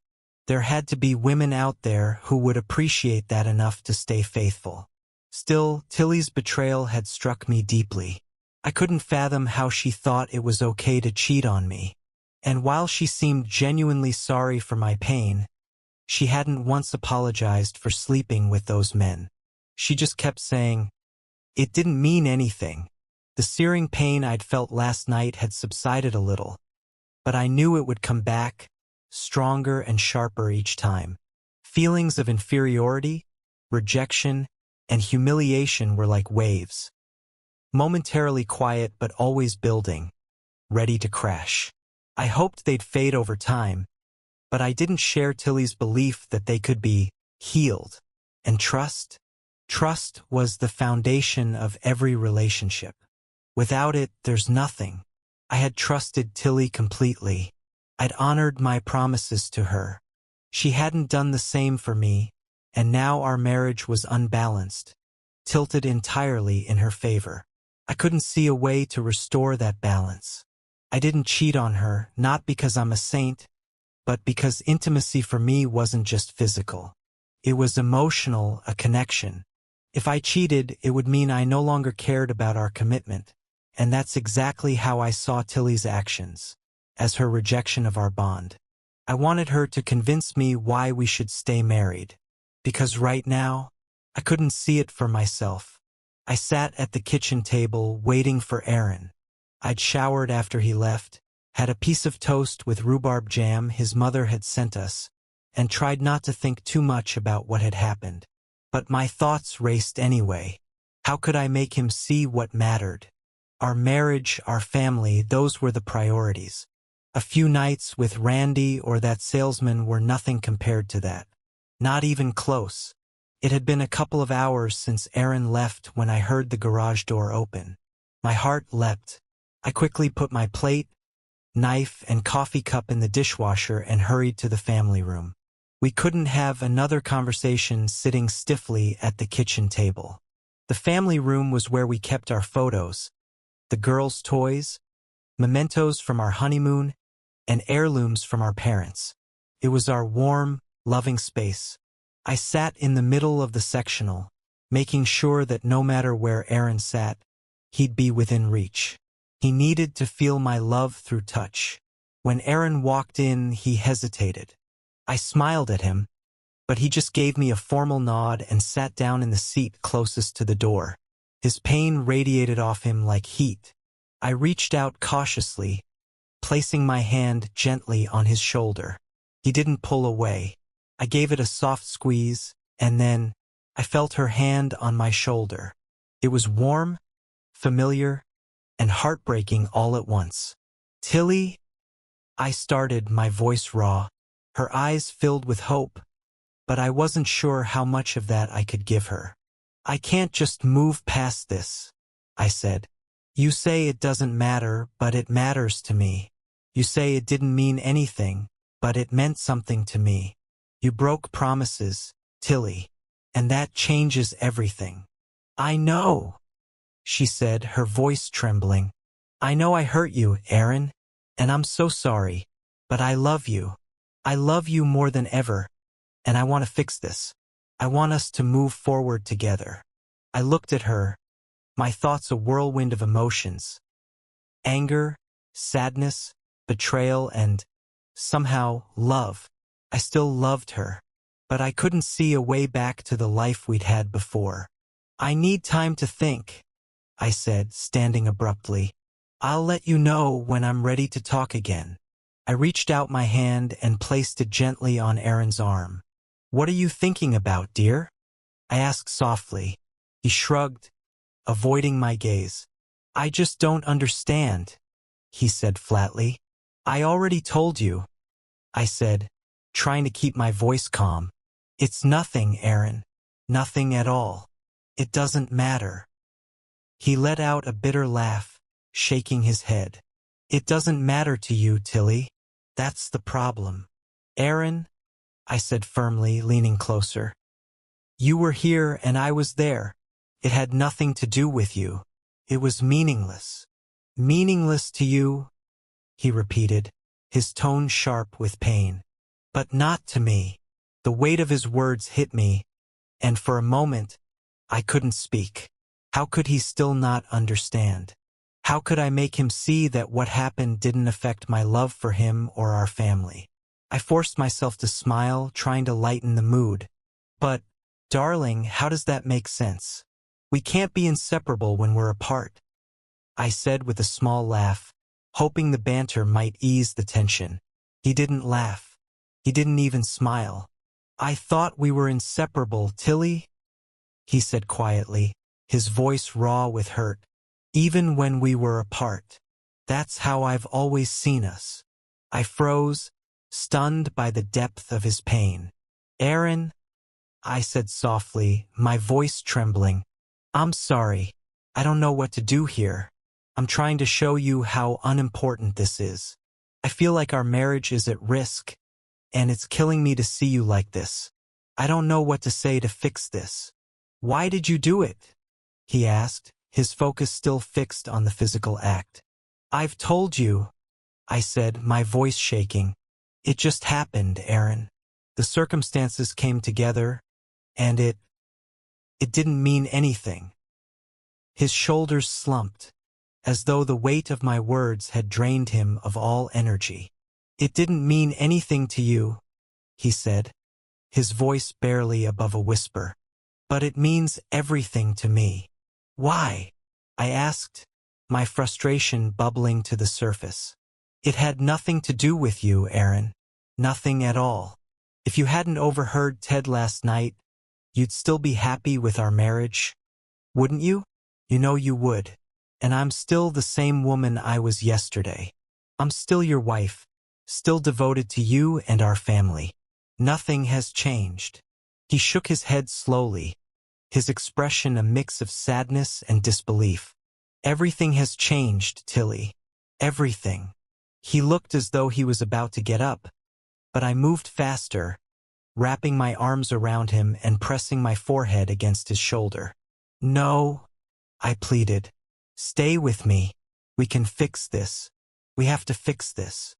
There had to be women out there who would appreciate that enough to stay faithful. Still, Tilly's betrayal had struck me deeply. I couldn't fathom how she thought it was okay to cheat on me. And while she seemed genuinely sorry for my pain, she hadn't once apologized for sleeping with those men. She just kept saying, "It didn't mean anything." The searing pain I'd felt last night had subsided a little, but I knew it would come back, stronger and sharper each time. Feelings of inferiority, rejection, and humiliation were like waves. Momentarily quiet but always building, ready to crash. I hoped they'd fade over time, but I didn't share Tilly's belief that they could be healed. And trust? Trust was the foundation of every relationship. Without it, there's nothing. I had trusted Tilly completely. I'd honored my promises to her. She hadn't done the same for me, and now our marriage was unbalanced, tilted entirely in her favor. I couldn't see a way to restore that balance. I didn't cheat on her, not because I'm a saint, but because intimacy for me wasn't just physical. It was emotional, a connection. If I cheated, it would mean I no longer cared about our commitment. And that's exactly how I saw Tilly's actions, as her rejection of our bond. I wanted her to convince me why we should stay married. Because right now, I couldn't see it for myself. I sat at the kitchen table waiting for Aaron. I'd showered after he left, had a piece of toast with rhubarb jam his mother had sent us, and tried not to think too much about what had happened. But my thoughts raced anyway. How could I make him see what mattered? Our marriage, our family, those were the priorities. A few nights with Randy or that salesman were nothing compared to that. Not even close. It had been a couple of hours since Aaron left when I heard the garage door open. My heart leapt. I quickly put my plate, knife, and coffee cup in the dishwasher and hurried to the family room. We couldn't have another conversation sitting stiffly at the kitchen table. The family room was where we kept our photos, the girls' toys, mementos from our honeymoon, and heirlooms from our parents. It was our warm, loving space. I sat in the middle of the sectional, making sure that no matter where Aaron sat, he'd be within reach. He needed to feel my love through touch. When Aaron walked in, he hesitated. I smiled at him, but he just gave me a formal nod and sat down in the seat closest to the door. His pain radiated off him like heat. I reached out cautiously, placing my hand gently on his shoulder. He didn't pull away. I gave it a soft squeeze, and then I felt her hand on my shoulder. It was warm, familiar, and heartbreaking all at once. "Tilly," I started, my voice raw. Her eyes filled with hope, but I wasn't sure how much of that I could give her. "I can't just move past this," I said. You say it doesn't matter, but it matters to me. You say it didn't mean anything, but it meant something to me. You broke promises, Tilly, and that changes everything. I know, she said, her voice trembling. I know I hurt you, Aaron, and I'm so sorry, but I love you. I love you more than ever, and I want to fix this. I want us to move forward together. I looked at her, my thoughts a whirlwind of emotions. Anger, sadness, betrayal, and, somehow, love. I still loved her, but I couldn't see a way back to the life we'd had before. I need time to think, I said, standing abruptly. I'll let you know when I'm ready to talk again. I reached out my hand and placed it gently on Aaron's arm. What are you thinking about, dear? I asked softly. He shrugged, avoiding my gaze. I just don't understand, he said flatly. I already told you, I said, trying to keep my voice calm. It's nothing, Aaron. Nothing at all. It doesn't matter. He let out a bitter laugh, shaking his head. It doesn't matter to you, Tilly. That's the problem. Aaron, I said firmly, leaning closer. You were here and I was there. It had nothing to do with you. It was meaningless. Meaningless to you, he repeated, his tone sharp with pain. But not to me. The weight of his words hit me, and for a moment, I couldn't speak. How could he still not understand? How could I make him see that what happened didn't affect my love for him or our family? I forced myself to smile, trying to lighten the mood. But, darling, how does that make sense? We can't be inseparable when we're apart, I said with a small laugh, hoping the banter might ease the tension. He didn't laugh. He didn't even smile. I thought we were inseparable, Tilly, he said quietly, his voice raw with hurt. Even when we were apart. That's how I've always seen us. I froze, stunned by the depth of his pain. Aaron, I said softly, my voice trembling. I'm sorry. I don't know what to do here. I'm trying to show you how unimportant this is. I feel like our marriage is at risk, and it's killing me to see you like this. I don't know what to say to fix this. Why did you do it? He asked, his focus still fixed on the physical act. I've told you, I said, my voice shaking. It just happened, Aaron. The circumstances came together, and it didn't mean anything. His shoulders slumped, as though the weight of my words had drained him of all energy. It didn't mean anything to you, he said, his voice barely above a whisper. But it means everything to me. Why? I asked, my frustration bubbling to the surface. It had nothing to do with you, Aaron. Nothing at all. If you hadn't overheard Ted last night, you'd still be happy with our marriage, wouldn't you? You know you would. And I'm still the same woman I was yesterday. I'm still your wife, still devoted to you and our family. Nothing has changed. He shook his head slowly, his expression a mix of sadness and disbelief. Everything has changed, Tilly. Everything. He looked as though he was about to get up, but I moved faster, wrapping my arms around him and pressing my forehead against his shoulder. No, I pleaded. Stay with me. We can fix this. We have to fix this.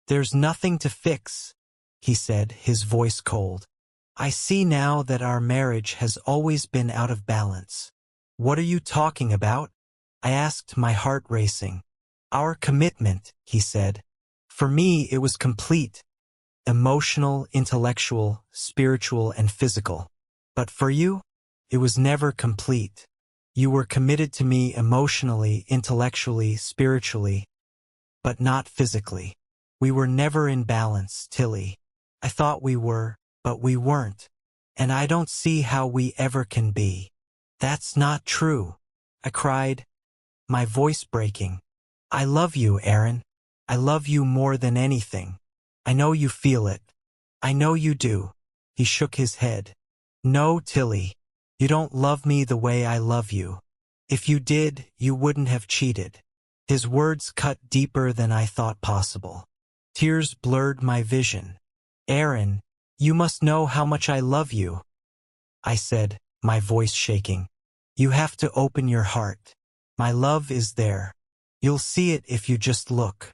There's nothing to fix, he said, his voice cold. I see now that our marriage has always been out of balance. What are you talking about? I asked, my heart racing. Our commitment, he said. For me, it was complete. Emotional, intellectual, spiritual, and physical. But for you, it was never complete. You were committed to me emotionally, intellectually, spiritually, but not physically. We were never in balance, Tilly. I thought we were, but we weren't. And I don't see how we ever can be. That's not true, I cried, my voice breaking. I love you, Aaron. I love you more than anything. I know you feel it. I know you do. He shook his head. No, Tilly. You don't love me the way I love you. If you did, you wouldn't have cheated. His words cut deeper than I thought possible. Tears blurred my vision. Aaron, you must know how much I love you, I said, my voice shaking. You have to open your heart. My love is there. You'll see it if you just look.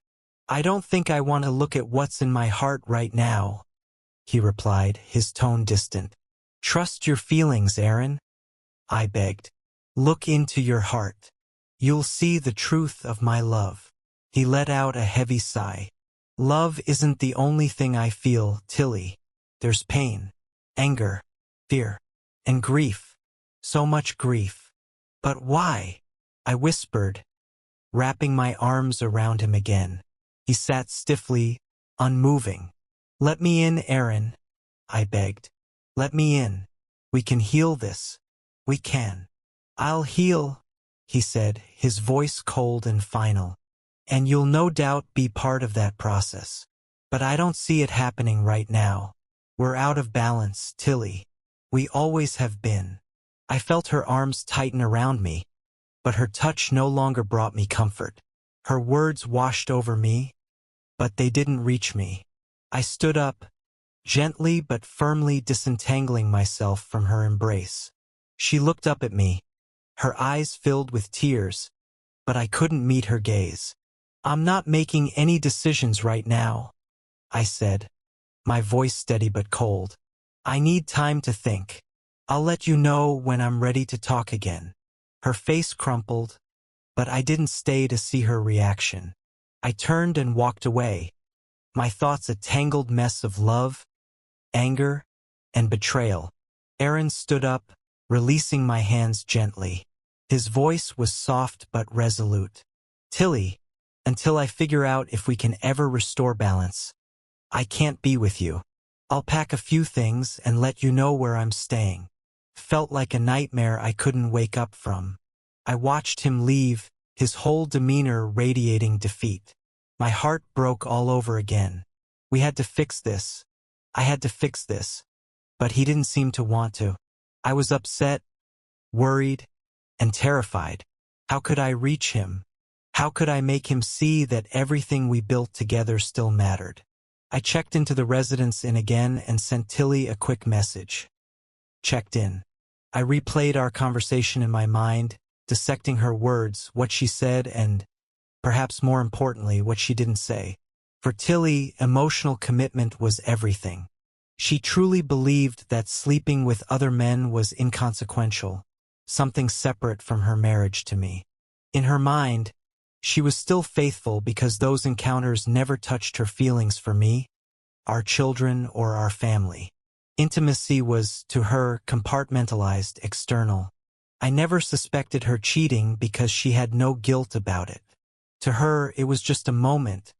I don't think I want to look at what's in my heart right now, he replied, his tone distant. Trust your feelings, Aaron, I begged. Look into your heart. You'll see the truth of my love. He let out a heavy sigh. Love isn't the only thing I feel, Tilly. There's pain, anger, fear, and grief. So much grief. But why? I whispered, wrapping my arms around him again. He sat stiffly, unmoving. Let me in, Aaron, I begged. Let me in. We can heal this. We can. I'll heal, he said, his voice cold and final. And you'll no doubt be part of that process. But I don't see it happening right now. We're out of balance, Tilly. We always have been. I felt her arms tighten around me, but her touch no longer brought me comfort. Her words washed over me, but they didn't reach me. I stood up, gently but firmly disentangling myself from her embrace. She looked up at me, her eyes filled with tears, but I couldn't meet her gaze. I'm not making any decisions right now, I said, my voice steady but cold. I need time to think. I'll let you know when I'm ready to talk again. Her face crumpled, but I didn't stay to see her reaction. I turned and walked away, my thoughts a tangled mess of love, anger, and betrayal. Aaron stood up, releasing my hands gently. His voice was soft but resolute. Tilly, until I figure out if we can ever restore balance, I can't be with you. I'll pack a few things and let you know where I'm staying. Felt like a nightmare I couldn't wake up from. I watched him leave, his whole demeanor radiating defeat. My heart broke all over again. We had to fix this. I had to fix this. But he didn't seem to want to. I was upset, worried, and terrified. How could I reach him? How could I make him see that everything we built together still mattered? I checked into the residence inn again and sent Tilly a quick message. Checked in. I replayed our conversation in my mind, dissecting her words, what she said, and, perhaps more importantly, what she didn't say. For Tilly, emotional commitment was everything. She truly believed that sleeping with other men was inconsequential, something separate from her marriage to me. In her mind, she was still faithful because those encounters never touched her feelings for me, our children, or our family. Intimacy was, to her, compartmentalized, external. I never suspected her cheating because she had no guilt about it. To her, it was just a moment,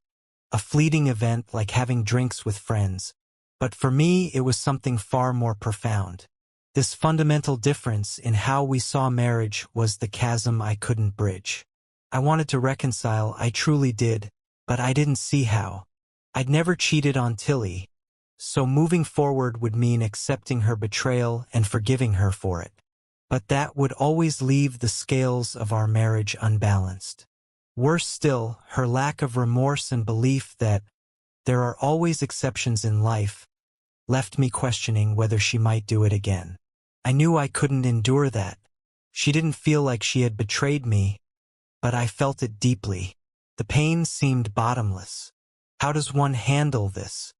a fleeting event like having drinks with friends. But for me, it was something far more profound. This fundamental difference in how we saw marriage was the chasm I couldn't bridge. I wanted to reconcile, I truly did, but I didn't see how. I'd never cheated on Tilly, so moving forward would mean accepting her betrayal and forgiving her for it. But that would always leave the scales of our marriage unbalanced. Worse still, her lack of remorse and belief that there are always exceptions in life left me questioning whether she might do it again. I knew I couldn't endure that. She didn't feel like she had betrayed me, but I felt it deeply. The pain seemed bottomless. How does one handle this?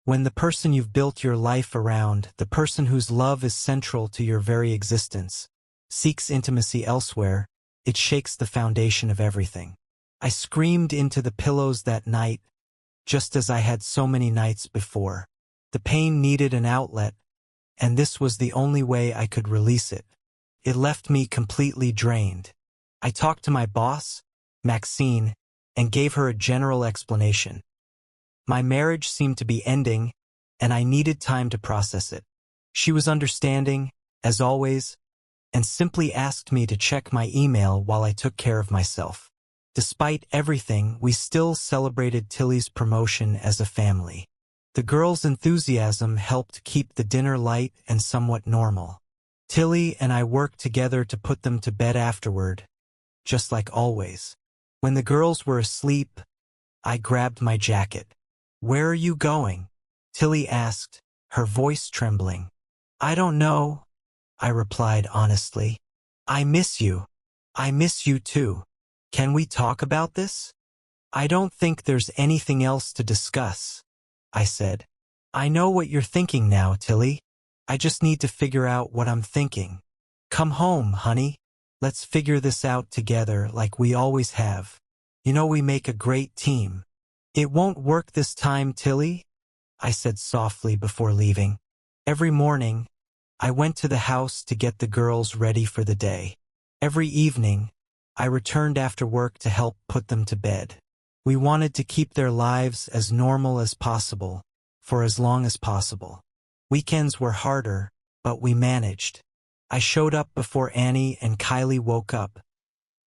When the person you've built your life around, the person whose love is central to your very existence, seeks intimacy elsewhere, it shakes the foundation of everything. I screamed into the pillows that night, just as I had so many nights before. The pain needed an outlet, and this was the only way I could release it. It left me completely drained. I talked to my boss, Maxine, and gave her a general explanation. My marriage seemed to be ending, and I needed time to process it. She was understanding, as always, and simply asked me to check my email while I took care of myself. Despite everything, we still celebrated Tilly's promotion as a family. The girls' enthusiasm helped keep the dinner light and somewhat normal. Tilly and I worked together to put them to bed afterward, just like always. When the girls were asleep, I grabbed my jacket. "Where are you going?" Tilly asked, her voice trembling. "I don't know," I replied honestly. "I miss you. I miss you too. Can we talk about this?" "I don't think there's anything else to discuss," I said. "I know what you're thinking now, Tilly. I just need to figure out what I'm thinking. Come home, honey. Let's figure this out together like we always have. You know we make a great team." "It won't work this time, Tilly," I said softly before leaving. Every morning, I went to the house to get the girls ready for the day. Every evening, I returned after work to help put them to bed. We wanted to keep their lives as normal as possible, for as long as possible. Weekends were harder, but we managed. I showed up before Annie and Qley woke up,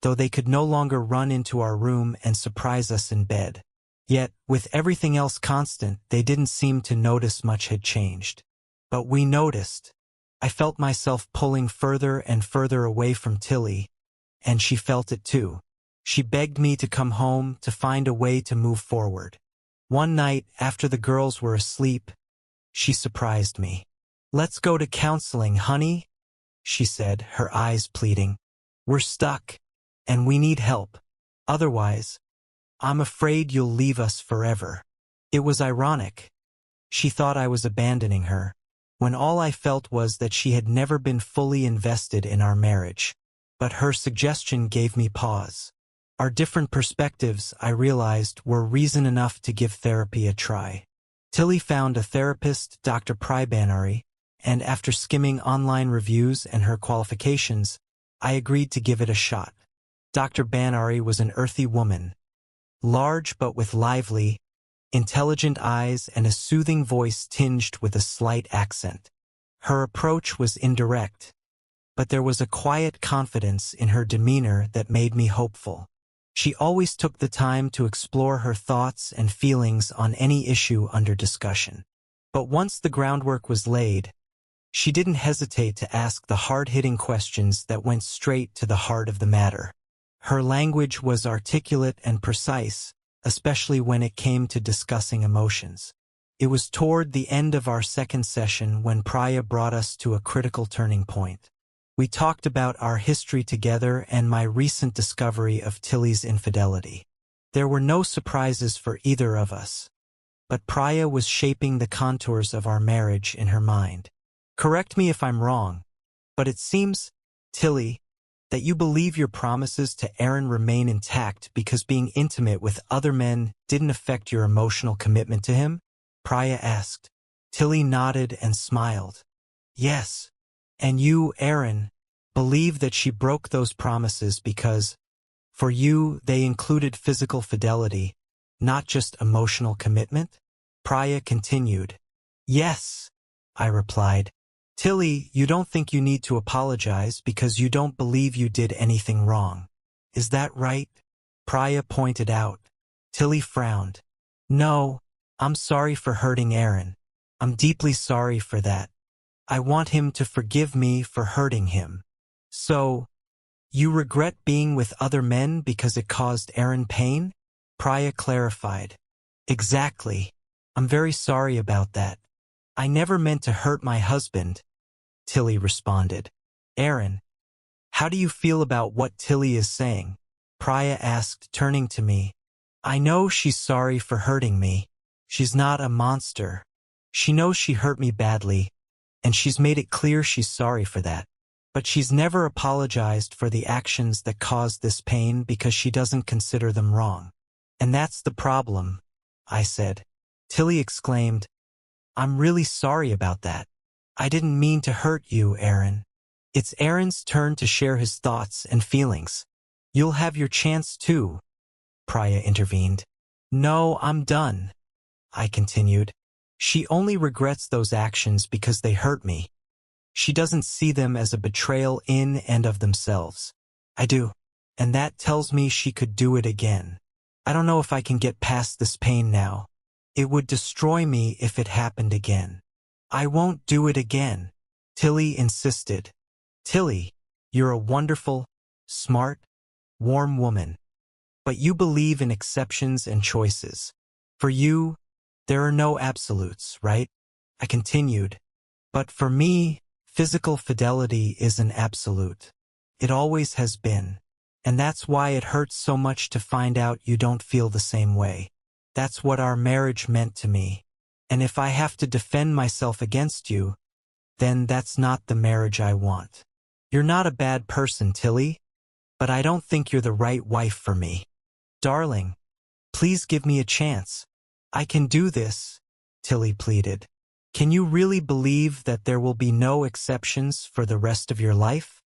though they could no longer run into our room and surprise us in bed. Yet, with everything else constant, they didn't seem to notice much had changed. But we noticed. I felt myself pulling further and further away from Tilly, and she felt it too. She begged me to come home to find a way to move forward. One night, after the girls were asleep, she surprised me. "Let's go to counseling, honey," she said, her eyes pleading. "We're stuck, and we need help. Otherwise, I'm afraid you'll leave us forever." It was ironic. She thought I was abandoning her, when all I felt was that she had never been fully invested in our marriage. But her suggestion gave me pause. Our different perspectives, I realized, were reason enough to give therapy a try. Tilly found a therapist, Dr. Banari, and after skimming online reviews and her qualifications, I agreed to give it a shot. Dr. Banari was an earthy woman, large but with lively, intelligent eyes and a soothing voice tinged with a slight accent. Her approach was indirect, but there was a quiet confidence in her demeanor that made me hopeful. She always took the time to explore her thoughts and feelings on any issue under discussion. But once the groundwork was laid, she didn't hesitate to ask the hard-hitting questions that went straight to the heart of the matter. Her language was articulate and precise, especially when it came to discussing emotions. It was toward the end of our second session when Priya brought us to a critical turning point. We talked about our history together and my recent discovery of Tilly's infidelity. There were no surprises for either of us, but Priya was shaping the contours of our marriage in her mind. "Correct me if I'm wrong, but it seems, Tilly, that you believe your promises to Aaron remain intact because being intimate with other men didn't affect your emotional commitment to him?" Priya asked. Tilly nodded and smiled. "Yes. And you, Aaron, believe that she broke those promises because, for you, they included physical fidelity, not just emotional commitment?" Priya continued. "Yes," I replied. "Tilly, you don't think you need to apologize because you don't believe you did anything wrong. Is that right?" Priya pointed out. Tilly frowned. "No, I'm sorry for hurting Aaron. I'm deeply sorry for that. I want him to forgive me for hurting him." "So, you regret being with other men because it caused Aaron pain?" Priya clarified. "Exactly. I'm very sorry about that. I never meant to hurt my husband," Tilly responded. "Aaron, how do you feel about what Tilly is saying?" Priya asked, turning to me. "I know she's sorry for hurting me. She's not a monster. She knows she hurt me badly, and she's made it clear she's sorry for that. But she's never apologized for the actions that caused this pain because she doesn't consider them wrong. And that's the problem," I said. Tilly exclaimed, "I'm really sorry about that. I didn't mean to hurt you, Aaron." "It's Aaron's turn to share his thoughts and feelings. You'll have your chance too," Priya intervened. "No, I'm done," I continued. "She only regrets those actions because they hurt me. She doesn't see them as a betrayal in and of themselves. I do, and that tells me she could do it again. I don't know if I can get past this pain now. It would destroy me if it happened again." "I won't do it again," Tilly insisted. "Tilly, you're a wonderful, smart, warm woman. But you believe in exceptions and choices. For you, there are no absolutes, right? I continued. But for me, physical fidelity is an absolute. It always has been. And that's why it hurts so much to find out you don't feel the same way. That's what our marriage meant to me. And if I have to defend myself against you, then that's not the marriage I want. You're not a bad person, Tilly, but I don't think you're the right wife for me. Darling, please give me a chance. I can do this, Tilly pleaded. Can you really believe that there will be no exceptions for the rest of your life?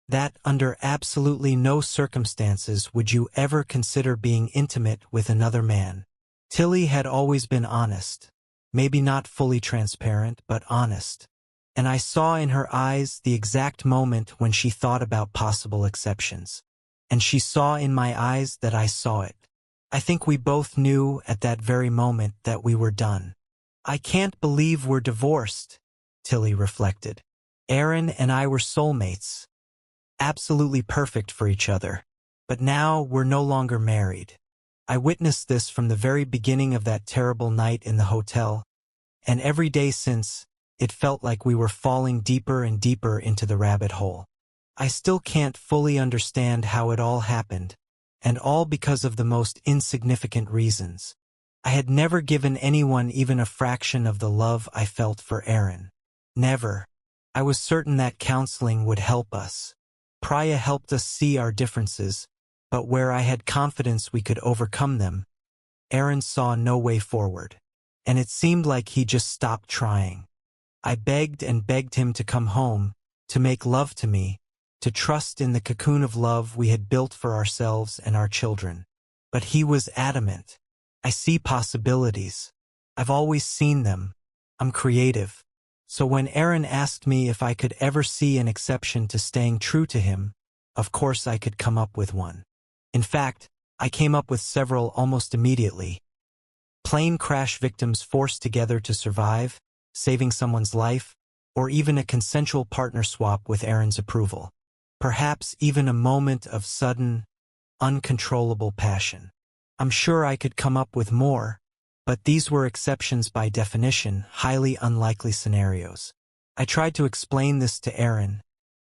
That under absolutely no circumstances would you ever consider being intimate with another man? Tilly had always been honest. Maybe not fully transparent, but honest. And I saw in her eyes the exact moment when she thought about possible exceptions. And she saw in my eyes that I saw it. I think we both knew at that very moment that we were done. I can't believe we're divorced, Tilly reflected. Aaron and I were soulmates. Absolutely perfect for each other. But now we're no longer married. I witnessed this from the very beginning of that terrible night in the hotel, and every day since, it felt like we were falling deeper and deeper into the rabbit hole. I still can't fully understand how it all happened, and all because of the most insignificant reasons. I had never given anyone even a fraction of the love I felt for Aaron. Never. I was certain that counseling would help us. Priya helped us see our differences, but where I had confidence we could overcome them, Aaron saw no way forward. And it seemed like he just stopped trying. I begged and begged him to come home, to make love to me, to trust in the cocoon of love we had built for ourselves and our children. But he was adamant. I see possibilities. I've always seen them. I'm creative. So when Aaron asked me if I could ever see an exception to staying true to him, of course I could come up with one. In fact, I came up with several almost immediately. Plane crash victims forced together to survive, saving someone's life, or even a consensual partner swap with Aaron's approval. Perhaps even a moment of sudden, uncontrollable passion. I'm sure I could come up with more, but these were exceptions by definition, highly unlikely scenarios. I tried to explain this to Aaron,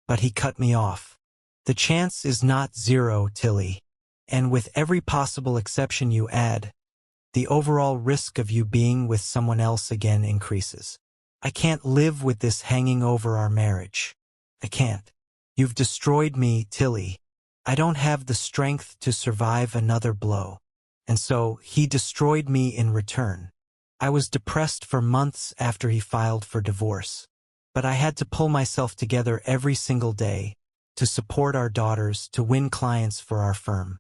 but he cut me off. The chance is not zero, Tilly, and with every possible exception you add, the overall risk of you being with someone else again increases. I can't live with this hanging over our marriage. I can't. You've destroyed me, Tilly. I don't have the strength to survive another blow. And so, he destroyed me in return. I was depressed for months after he filed for divorce. But I had to pull myself together every single day, to support our daughters, to win clients for our firm.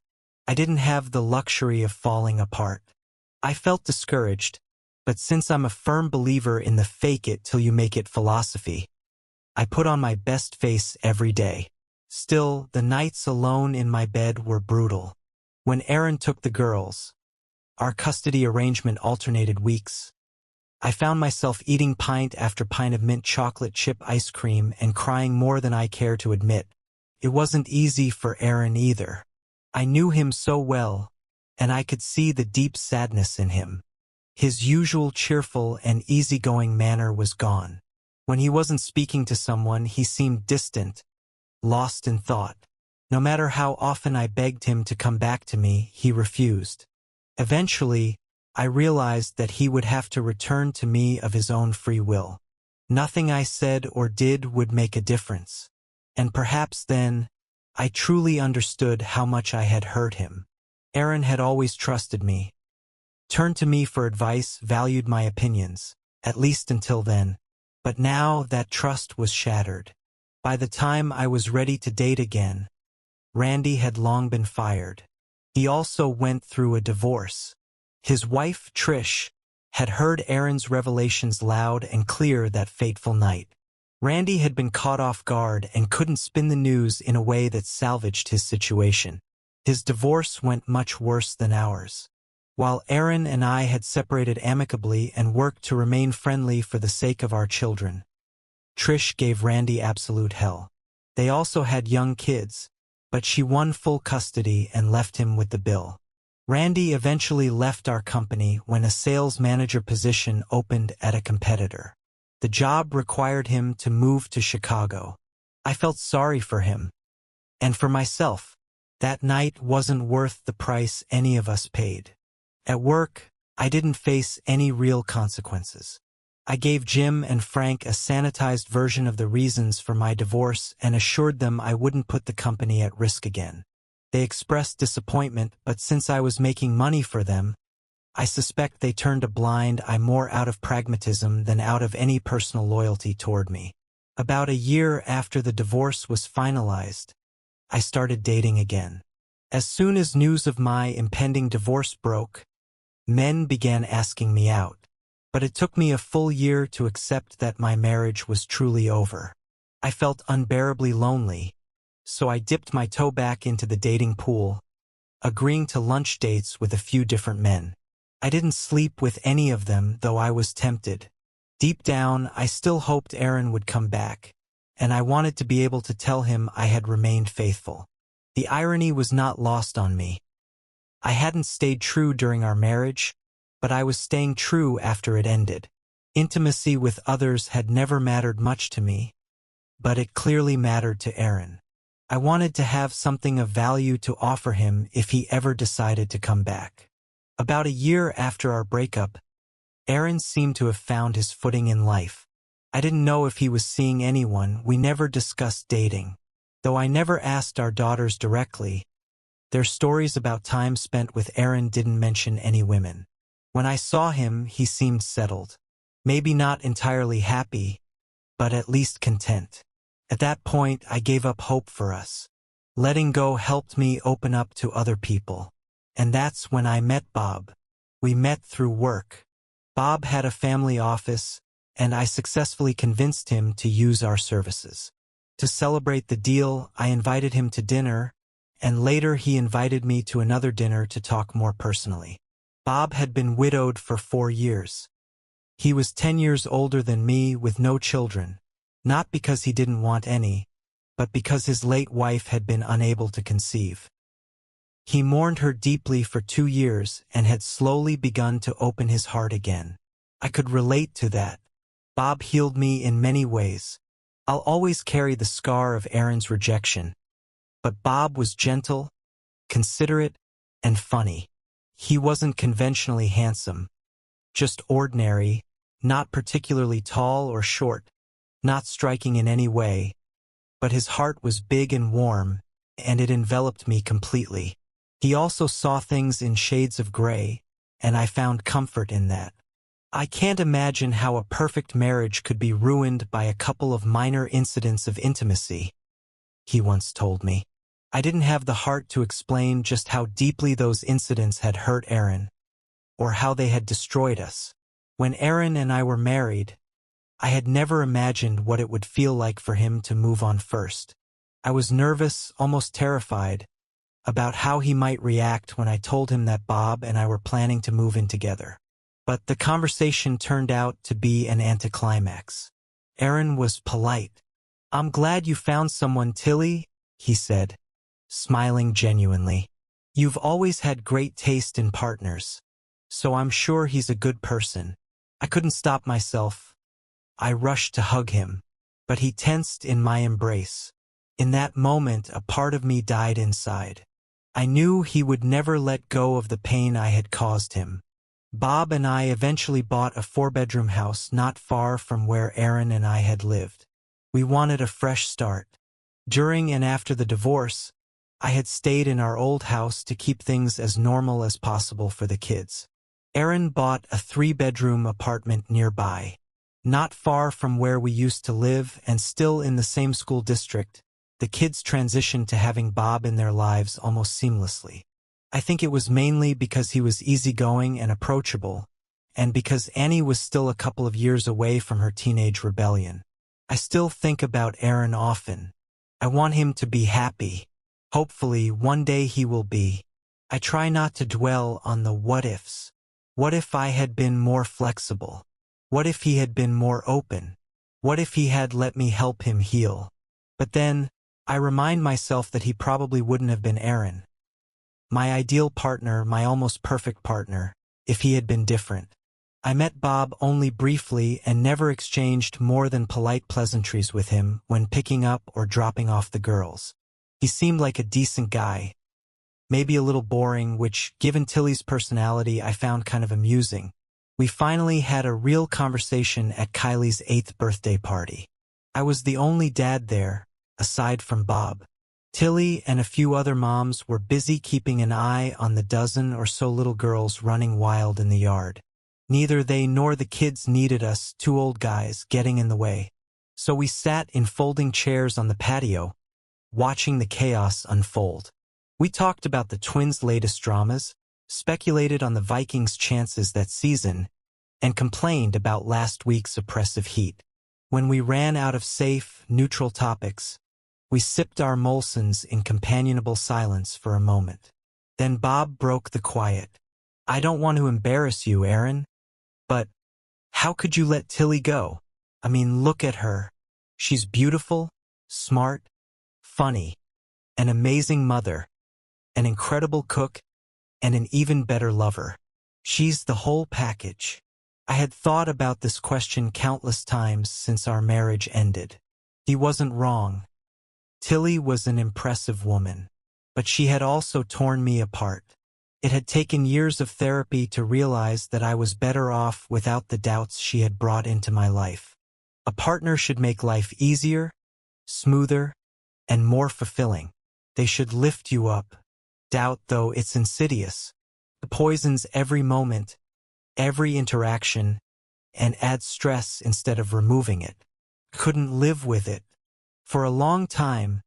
I didn't have the luxury of falling apart. I felt discouraged, but since I'm a firm believer in the fake it till you make it philosophy, I put on my best face every day. Still, the nights alone in my bed were brutal. When Aaron took the girls, our custody arrangement alternated weeks. I found myself eating pint after pint of mint chocolate chip ice cream and crying more than I care to admit. It wasn't easy for Aaron either. I knew him so well, and I could see the deep sadness in him. His usual cheerful and easygoing manner was gone. When he wasn't speaking to someone, he seemed distant, lost in thought. No matter how often I begged him to come back to me, he refused. Eventually, I realized that he would have to return to me of his own free will. Nothing I said or did would make a difference. And perhaps then, I truly understood how much I had hurt him. Aaron had always trusted me, turned to me for advice, valued my opinions, at least until then. But now that trust was shattered. By the time I was ready to date again, Randy had long been fired. He also went through a divorce. His wife, Trish, had heard Aaron's revelations loud and clear that fateful night. Randy had been caught off guard and couldn't spin the news in a way that salvaged his situation. His divorce went much worse than ours. While Aaron and I had separated amicably and worked to remain friendly for the sake of our children, Trish gave Randy absolute hell. They also had young kids, but she won full custody and left him with the bill. Randy eventually left our company when a sales manager position opened at a competitor. The job required him to move to Chicago. I felt sorry for him. And for myself. That night wasn't worth the price any of us paid. At work, I didn't face any real consequences. I gave Jim and Frank a sanitized version of the reasons for my divorce and assured them I wouldn't put the company at risk again. They expressed disappointment, but since I was making money for them, I suspect they turned a blind eye more out of pragmatism than out of any personal loyalty toward me. About a year after the divorce was finalized, I started dating again. As soon as news of my impending divorce broke, men began asking me out. But it took me a full year to accept that my marriage was truly over. I felt unbearably lonely, so I dipped my toe back into the dating pool, agreeing to lunch dates with a few different men. I didn't sleep with any of them, though I was tempted. Deep down, I still hoped Aaron would come back, and I wanted to be able to tell him I had remained faithful. The irony was not lost on me. I hadn't stayed true during our marriage, but I was staying true after it ended. Intimacy with others had never mattered much to me, but it clearly mattered to Aaron. I wanted to have something of value to offer him if he ever decided to come back. About a year after our breakup, Aaron seemed to have found his footing in life. I didn't know if he was seeing anyone. We never discussed dating. Though I never asked our daughters directly, their stories about time spent with Aaron didn't mention any women. When I saw him, he seemed settled. Maybe not entirely happy, but at least content. At that point, I gave up hope for us. Letting go helped me open up to other people. And that's when I met Bob. We met through work. Bob had a family office, and I successfully convinced him to use our services. To celebrate the deal, I invited him to dinner, and later he invited me to another dinner to talk more personally. Bob had been widowed for 4 years. He was 10 years older than me with no children, not because he didn't want any, but because his late wife had been unable to conceive. He mourned her deeply for 2 years and had slowly begun to open his heart again. I could relate to that. Bob healed me in many ways. I'll always carry the scar of Aaron's rejection, but Bob was gentle, considerate, and funny. He wasn't conventionally handsome, just ordinary, not particularly tall or short, not striking in any way, but his heart was big and warm, and it enveloped me completely. He also saw things in shades of gray, and I found comfort in that. I can't imagine how a perfect marriage could be ruined by a couple of minor incidents of intimacy, he once told me. I didn't have the heart to explain just how deeply those incidents had hurt Aaron, or how they had destroyed us. When Aaron and I were married, I had never imagined what it would feel like for him to move on first. I was nervous, almost terrified, about how he might react when I told him that Bob and I were planning to move in together. But the conversation turned out to be an anticlimax. Aaron was polite. "I'm glad you found someone, Tilly," he said, smiling genuinely. "You've always had great taste in partners, so I'm sure he's a good person." I couldn't stop myself. I rushed to hug him, but he tensed in my embrace. In that moment, a part of me died inside. I knew he would never let go of the pain I had caused him. Bob and I eventually bought a 4-bedroom house not far from where Aaron and I had lived. We wanted a fresh start. During and after the divorce, I had stayed in our old house to keep things as normal as possible for the kids. Aaron bought a 3-bedroom apartment nearby, not far from where we used to live and still in the same school district. The kids transitioned to having Bob in their lives almost seamlessly. I think it was mainly because he was easygoing and approachable, and because Annie was still a couple of years away from her teenage rebellion. I still think about Aaron often. I want him to be happy. Hopefully, one day he will be. I try not to dwell on the what-ifs. What if I had been more flexible? What if he had been more open? What if he had let me help him heal? But then, I remind myself that he probably wouldn't have been Aaron, my ideal partner, my almost perfect partner, if he had been different. I met Bob only briefly and never exchanged more than polite pleasantries with him when picking up or dropping off the girls. He seemed like a decent guy, maybe a little boring, which, given Tilly's personality, I found kind of amusing. We finally had a real conversation at Qley's 8th birthday party. I was the only dad there, aside from Bob. Tilly and a few other moms were busy keeping an eye on the dozen or so little girls running wild in the yard. Neither they nor the kids needed us two old guys getting in the way. So we sat in folding chairs on the patio, watching the chaos unfold. We talked about the Twins' latest dramas, speculated on the Vikings' chances that season, and complained about last week's oppressive heat. When we ran out of safe, neutral topics, we sipped our Molsons in companionable silence for a moment. Then Bob broke the quiet. "I don't want to embarrass you, Aaron, but how could you let Tilly go? I mean, look at her. She's beautiful, smart, funny, an amazing mother, an incredible cook, and an even better lover. She's the whole package." I had thought about this question countless times since our marriage ended. He wasn't wrong. Tilly was an impressive woman, but she had also torn me apart. It had taken years of therapy to realize that I was better off without the doubts she had brought into my life. A partner should make life easier, smoother, and more fulfilling. They should lift you up. Doubt, though, it's insidious. It poisons every moment, every interaction, and adds stress instead of removing it. Couldn't live with it. For a long time,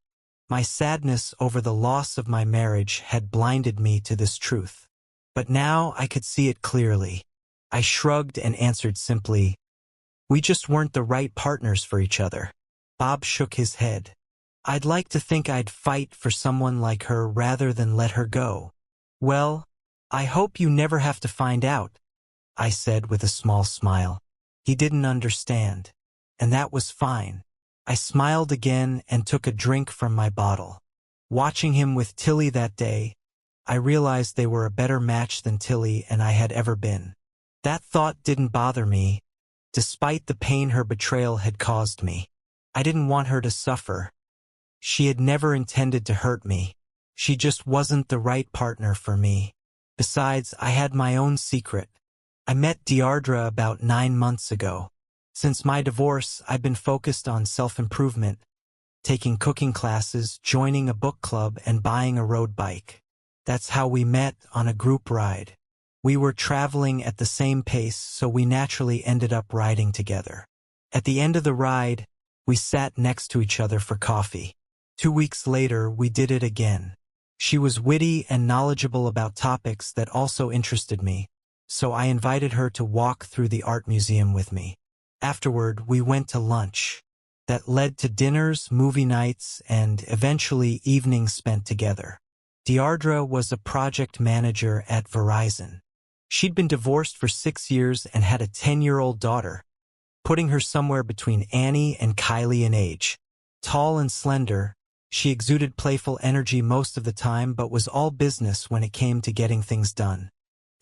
my sadness over the loss of my marriage had blinded me to this truth. But now I could see it clearly. I shrugged and answered simply, "We just weren't the right partners for each other." Bob shook his head. "I'd like to think I'd fight for someone like her rather than let her go." "Well, I hope you never have to find out," I said with a small smile. He didn't understand, and that was fine. I smiled again and took a drink from my bottle. Watching him with Tilly that day, I realized they were a better match than Tilly and I had ever been. That thought didn't bother me, despite the pain her betrayal had caused me. I didn't want her to suffer. She had never intended to hurt me. She just wasn't the right partner for me. Besides, I had my own secret. I met Deirdre about 9 months ago. Since my divorce, I've been focused on self-improvement, taking cooking classes, joining a book club, and buying a road bike. That's how we met, on a group ride. We were traveling at the same pace, so we naturally ended up riding together. At the end of the ride, we sat next to each other for coffee. 2 weeks later, we did it again. She was witty and knowledgeable about topics that also interested me, so I invited her to walk through the art museum with me. Afterward, we went to lunch. That led to dinners, movie nights, and eventually evenings spent together. Deirdre was a project manager at Verizon. She'd been divorced for 6 years and had a 10-year-old daughter, putting her somewhere between Annie and Qley in age. Tall and slender, she exuded playful energy most of the time but was all business when it came to getting things done.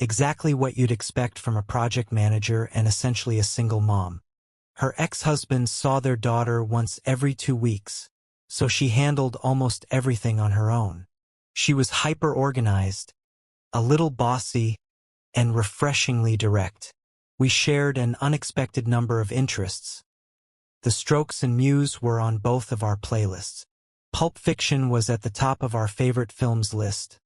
Exactly what you'd expect from a project manager and essentially a single mom. Her ex-husband saw their daughter once every 2 weeks, so she handled almost everything on her own. She was hyper-organized, a little bossy, and refreshingly direct. We shared an unexpected number of interests. The Strokes and Muse were on both of our playlists. Pulp Fiction was at the top of our favorite films list.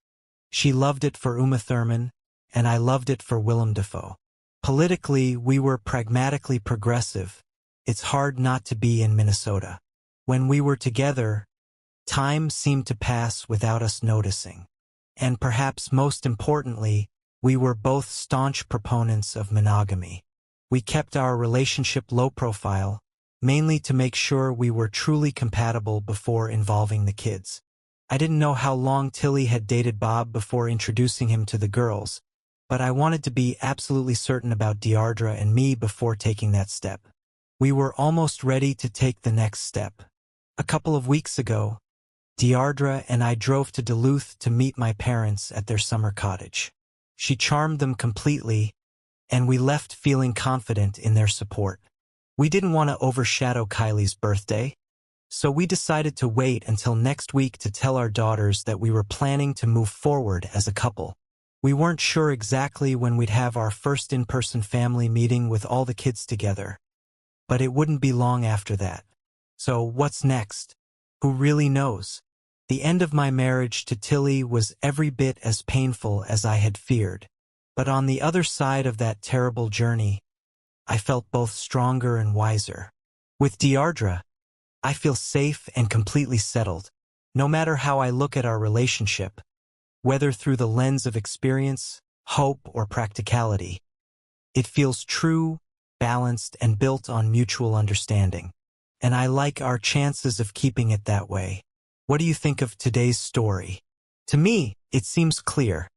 She loved it for Uma Thurman, and I loved it for Willem Dafoe. Politically, we were pragmatically progressive. It's hard not to be in Minnesota. When we were together, time seemed to pass without us noticing. And perhaps most importantly, we were both staunch proponents of monogamy. We kept our relationship low profile, mainly to make sure we were truly compatible before involving the kids. I didn't know how long Tilly had dated Bob before introducing him to the girls, but I wanted to be absolutely certain about Deirdre and me before taking that step. We were almost ready to take the next step. A couple of weeks ago, Deardra and I drove to Duluth to meet my parents at their summer cottage. She charmed them completely, and we left feeling confident in their support. We didn't want to overshadow Qley's birthday, so we decided to wait until next week to tell our daughters that we were planning to move forward as a couple. We weren't sure exactly when we'd have our first in-person family meeting with all the kids together, but it wouldn't be long after that. So what's next? Who really knows? The end of my marriage to Qley was every bit as painful as I had feared, but on the other side of that terrible journey, I felt both stronger and wiser. With Deardra, I feel safe and completely settled, no matter how I look at our relationship, whether through the lens of experience, hope, or practicality. It feels true, balanced, and built on mutual understanding, and I like our chances of keeping it that way. What do you think of today's story? To me, it seems clear.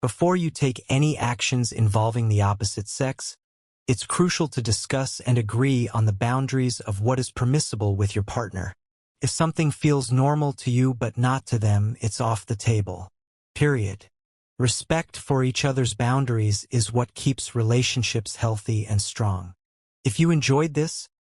Before you take any actions involving the opposite sex, it's crucial to discuss and agree on the boundaries of what is permissible with your partner. If something feels normal to you but not to them, it's off the table. Period. Respect for each other's boundaries is what keeps relationships healthy and strong. If you enjoyed this,